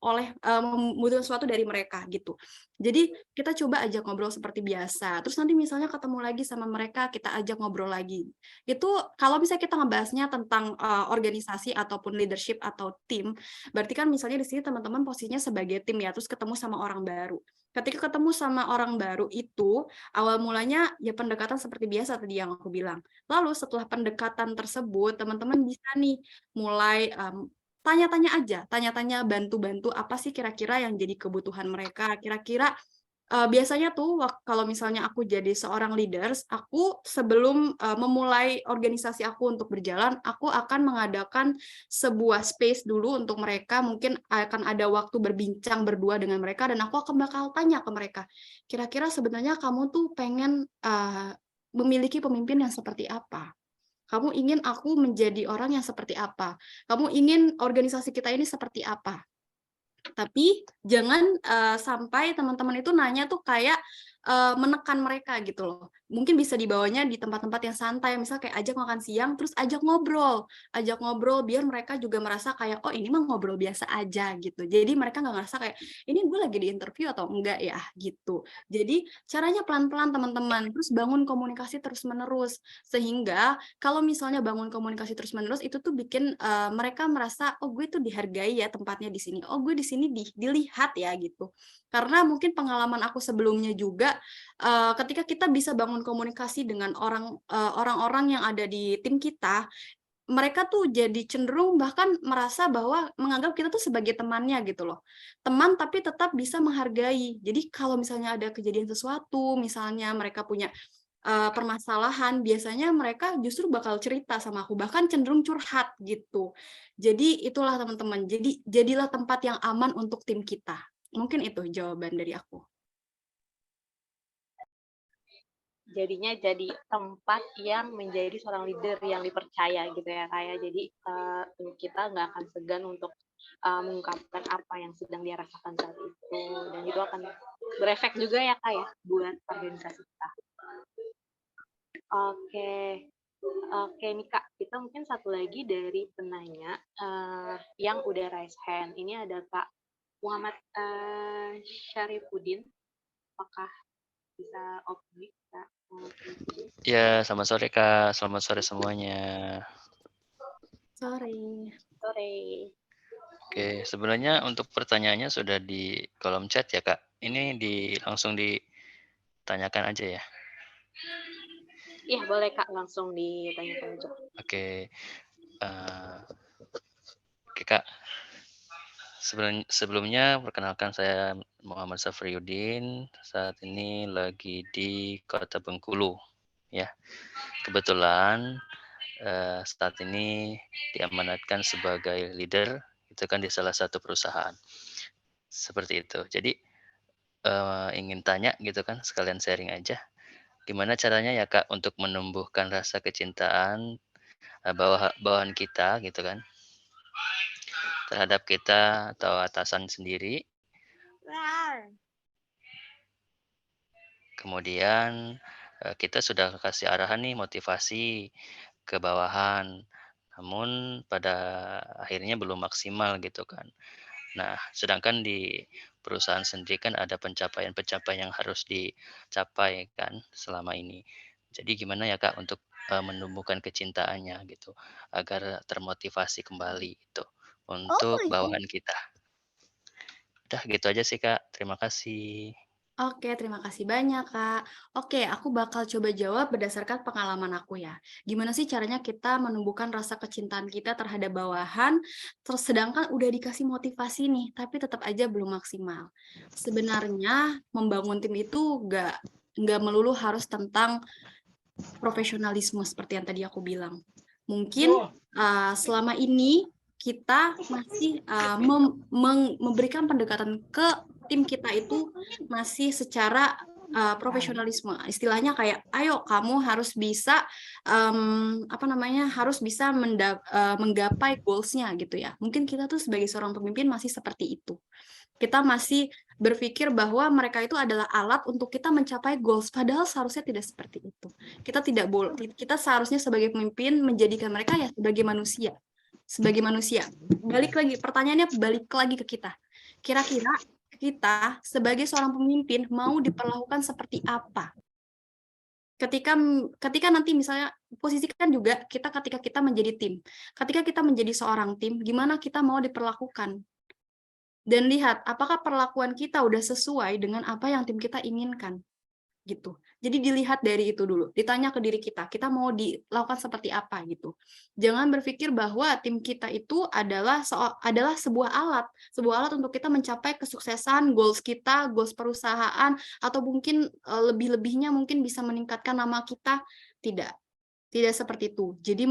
C: dari mereka gitu. Jadi kita coba ajak ngobrol seperti biasa. Terus nanti misalnya ketemu lagi sama mereka, kita ajak ngobrol lagi. Itu kalau misalnya kita ngebahasnya tentang organisasi ataupun leadership atau tim, berarti kan misalnya di sini teman-teman posisinya sebagai tim ya, terus ketemu sama orang baru. Ketika ketemu sama orang baru itu, awal mulanya ya pendekatan seperti biasa tadi yang aku bilang. Lalu setelah pendekatan tersebut, teman-teman bisa nih mulai tanya-tanya aja, tanya-tanya, bantu-bantu apa sih kira-kira yang jadi kebutuhan mereka. Kira-kira biasanya tuh kalau misalnya aku jadi seorang leaders, aku sebelum memulai organisasi aku untuk berjalan, aku akan mengadakan sebuah space dulu untuk mereka, mungkin akan ada waktu berbincang berdua dengan mereka, dan aku akan bakal tanya ke mereka, kira-kira sebenarnya kamu tuh pengen memiliki pemimpin yang seperti apa? Kamu ingin aku menjadi orang yang seperti apa? Kamu ingin organisasi kita ini seperti apa? Tapi jangan sampai teman-teman itu nanya tuh kayak menekan mereka gitu loh. Mungkin bisa dibawanya di tempat-tempat yang santai, misal kayak ajak makan siang, terus ajak ngobrol biar mereka juga merasa kayak, oh ini mah ngobrol biasa aja gitu. Jadi mereka nggak ngerasa kayak, ini gue lagi di interview atau enggak ya gitu. Jadi caranya pelan-pelan teman-teman, terus bangun komunikasi terus-menerus. Sehingga kalau misalnya bangun komunikasi terus-menerus, itu tuh bikin mereka merasa, oh gue tuh dihargai ya tempatnya di sini, oh gue di sini dilihat ya gitu. Karena mungkin pengalaman aku sebelumnya juga, ketika kita bisa bangun komunikasi dengan orang-orang yang ada di tim kita, mereka tuh jadi cenderung bahkan merasa bahwa menganggap kita tuh sebagai temannya gitu loh. Teman tapi tetap bisa menghargai. Jadi kalau misalnya ada kejadian sesuatu, misalnya mereka punya permasalahan, biasanya mereka justru bakal cerita sama aku, bahkan cenderung curhat gitu. Jadi itulah teman-teman, jadilah tempat yang aman untuk tim kita. Mungkin itu jawaban dari aku.
B: Jadinya jadi tempat yang menjadi seorang leader yang dipercaya gitu ya kayak. Jadi kita nggak akan segan untuk mengungkapkan apa yang sedang dia rasakan saat itu, dan itu akan berefek juga ya Kak ya buat organisasi kita. Oke nih Kak, kita mungkin satu lagi dari penanya yang udah raise hand. Ini ada Kak Muhammad Syarifuddin. Apakah bisa open Kak?
I: Ya, selamat sore Kak. Selamat sore semuanya.
C: Sore.
I: Oke, sebenarnya untuk pertanyaannya sudah di kolom chat ya Kak. Ini langsung ditanyakan aja ya.
B: Iya boleh Kak, langsung ditanyakan aja.
I: Oke, Kak. Sebelumnya perkenalkan saya Muhammad Safriuddin. Saat ini lagi di Kota Bengkulu ya. Kebetulan saat ini diamanatkan sebagai leader itu kan di salah satu perusahaan. Seperti itu. Jadi ingin tanya gitu kan, sekalian sharing aja. Gimana caranya ya Kak untuk menumbuhkan rasa kecintaan bawahan kita gitu kan terhadap kita atau atasan sendiri. Kemudian kita sudah kasih arahan nih, motivasi ke bawahan, namun pada akhirnya belum maksimal gitu kan. Nah, sedangkan di perusahaan sendiri kan ada pencapaian-pencapaian yang harus dicapai kan selama ini. Jadi gimana ya Kak untuk menumbuhkan kecintaannya gitu, agar termotivasi kembali gitu untuk bawahan kita. Udah gitu aja sih Kak, terima kasih.
C: Oke, terima kasih banyak, Kak. Oke, aku bakal coba jawab berdasarkan pengalaman aku ya. Gimana sih caranya kita menumbuhkan rasa kecintaan kita terhadap bawahan, sedangkan udah dikasih motivasi nih, tapi tetap aja belum maksimal. Sebenarnya membangun tim itu nggak melulu harus tentang profesionalisme seperti yang tadi aku bilang. Mungkin selama ini kita masih memberikan pendekatan ke tim kita itu masih secara profesionalisme. Istilahnya kayak, ayo kamu harus bisa harus bisa menggapai goals-nya gitu ya. Mungkin kita tuh sebagai seorang pemimpin masih seperti itu. Kita masih berpikir bahwa mereka itu adalah alat untuk kita mencapai goals, padahal seharusnya tidak seperti itu. Kita seharusnya sebagai pemimpin menjadikan mereka ya sebagai manusia. Balik lagi, pertanyaannya balik lagi ke kita. Kira-kira kita sebagai seorang pemimpin mau diperlakukan seperti apa. Ketika nanti misalnya posisikan juga kita ketika kita menjadi tim. Ketika kita menjadi seorang tim, gimana kita mau diperlakukan? Dan lihat apakah perlakuan kita udah sesuai dengan apa yang tim kita inginkan. Gitu. Jadi dilihat dari itu dulu, ditanya ke diri kita mau dilakukan seperti apa gitu. Jangan berpikir bahwa tim kita itu adalah sebuah alat untuk kita mencapai kesuksesan, goals kita, goals perusahaan, atau mungkin lebih-lebihnya mungkin bisa meningkatkan nama kita. Tidak seperti itu. Jadi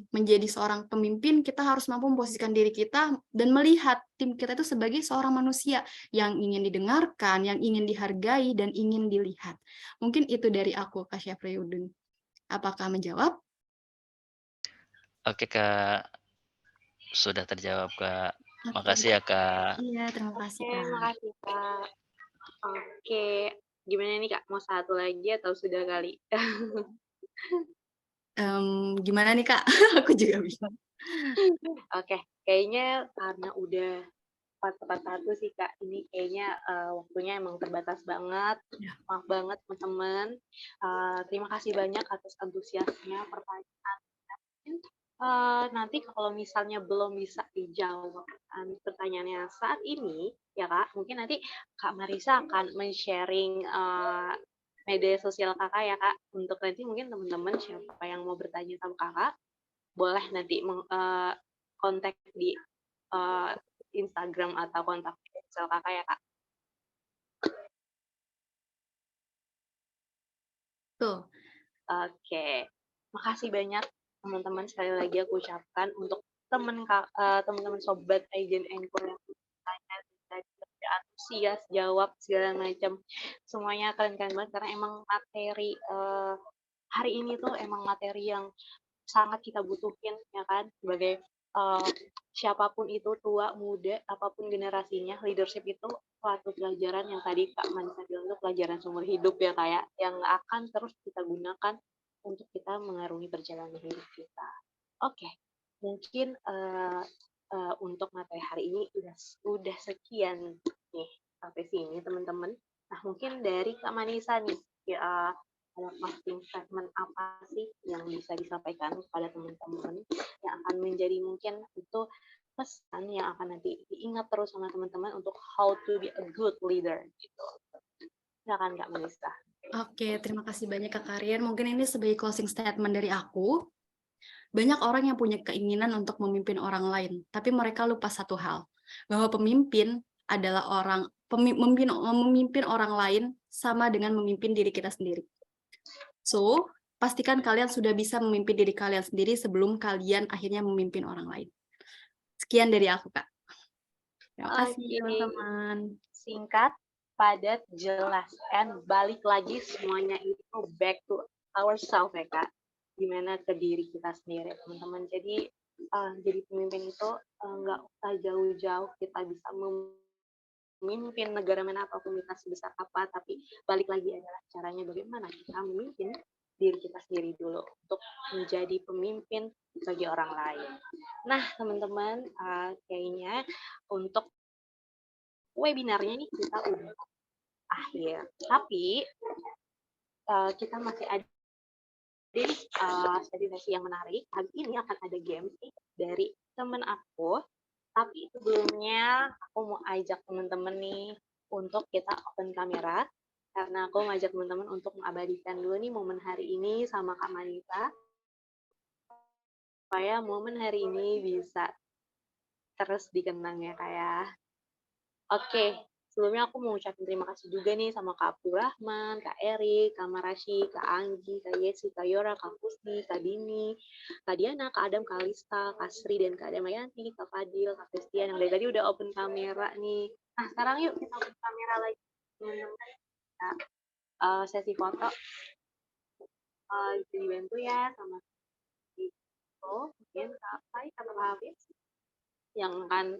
C: menjadi seorang pemimpin, kita harus mampu memposisikan diri kita dan melihat tim kita itu sebagai seorang manusia yang ingin didengarkan, yang ingin dihargai, dan ingin dilihat. Mungkin itu dari aku, Kak Syafriuddin. Apakah menjawab?
I: Oke, Kak. Sudah terjawab, Kak.
C: Oke.
I: Makasih ya, Kak.
C: Iya, terima kasih,
B: Oke,
C: Kak.
B: makasih Kak. Oke, gimana nih Kak? Mau satu lagi atau sudah kali?
C: Gimana nih, Kak? Aku juga bingung.
B: Oke, kayaknya karena udah tepat satu sih Kak. Ini kayaknya waktunya emang terbatas banget.
C: Ya.
B: Maaf banget teman-teman. Terima kasih banyak atas antusiasnya pertanyaan. Nanti kalau misalnya belum bisa dijawab pertanyaannya saat ini, ya Kak, mungkin nanti Kak Marisa akan men-sharing media sosial Kakak ya Kak, untuk nanti mungkin teman-teman siapa yang mau bertanya sama Kakak, boleh nanti kontak di Instagram atau kontak sosial Kakak ya Kak.
C: Tuh.
B: Oke, makasih banyak teman-teman, sekali lagi aku ucapkan untuk teman-teman sobat Agent Anchor yang bertanya tadi, antusias jawab segala macam, semuanya keren-keren banget karena emang materi hari ini tuh emang materi yang sangat kita butuhin ya kan, sebagai siapapun itu, tua muda apapun generasinya, leadership itu suatu pelajaran yang tadi Kak Manisa bilang itu pelajaran seumur hidup ya kayak yang akan terus kita gunakan untuk kita mengarungi perjalanan hidup kita. Oke, mungkin untuk materi hari ini udah sekian nih sampai sini teman-teman. Nah mungkin dari Kak Manisa nih ya, ada closing statement apa sih yang bisa disampaikan kepada teman-teman yang akan menjadi mungkin itu pesan yang akan nanti diingat terus sama teman-teman untuk how to be a good leader gitu. Silakan Kak Manisa.
C: Oke, terima kasih banyak Kak Karyan. Mungkin ini sebagai closing statement dari aku. Banyak orang yang punya keinginan untuk memimpin orang lain, tapi mereka lupa satu hal, bahwa pemimpin adalah memimpin orang lain sama dengan memimpin diri kita sendiri. So, pastikan kalian sudah bisa memimpin diri kalian sendiri sebelum kalian akhirnya memimpin orang lain. Sekian dari aku, Kak. Terima kasih, teman-teman.
B: Singkat, padat, jelas, and balik lagi semuanya itu back to ourselves ya Kak. Gimana ke diri kita sendiri, teman-teman. Jadi jadi pemimpin itu nggak usah jauh-jauh kita bisa memimpin negara mana apapun kita sebesar apa, tapi balik lagi adalah caranya bagaimana kita memimpin diri kita sendiri dulu untuk menjadi pemimpin bagi orang lain. Nah, teman-teman, kayaknya untuk webinarnya nih kita udah akhir. Tapi kita masih ada sesi yang menarik. Hari ini akan ada game dari teman aku. Tapi sebelumnya aku mau ajak teman-teman nih untuk kita open kamera. Karena aku ngajak teman-teman untuk mengabadikan dulu nih momen hari ini sama Kak Manisa. Supaya momen hari ini bisa terus dikenang ya Kak ya. Oke, sebelumnya aku mau ucapin terima kasih juga nih sama Kak Abdurrahman, Kak Erik, Kak Marashi, Kak Anggi, Kak Yesi, Kak Yora, Kak Kusni, Kak Dini, Kak Diana, Kak Adam, Kak Lista, Kak Sri, dan Kak Damayanti, Kak Fadil, Kak Christian, yang dari tadi udah open kamera nih. Nah, sekarang yuk kita open kamera lagi. Nah, sesi foto. Bisa dibantu ya sama mungkin Kak Fai atau Kak Hafiz yang akan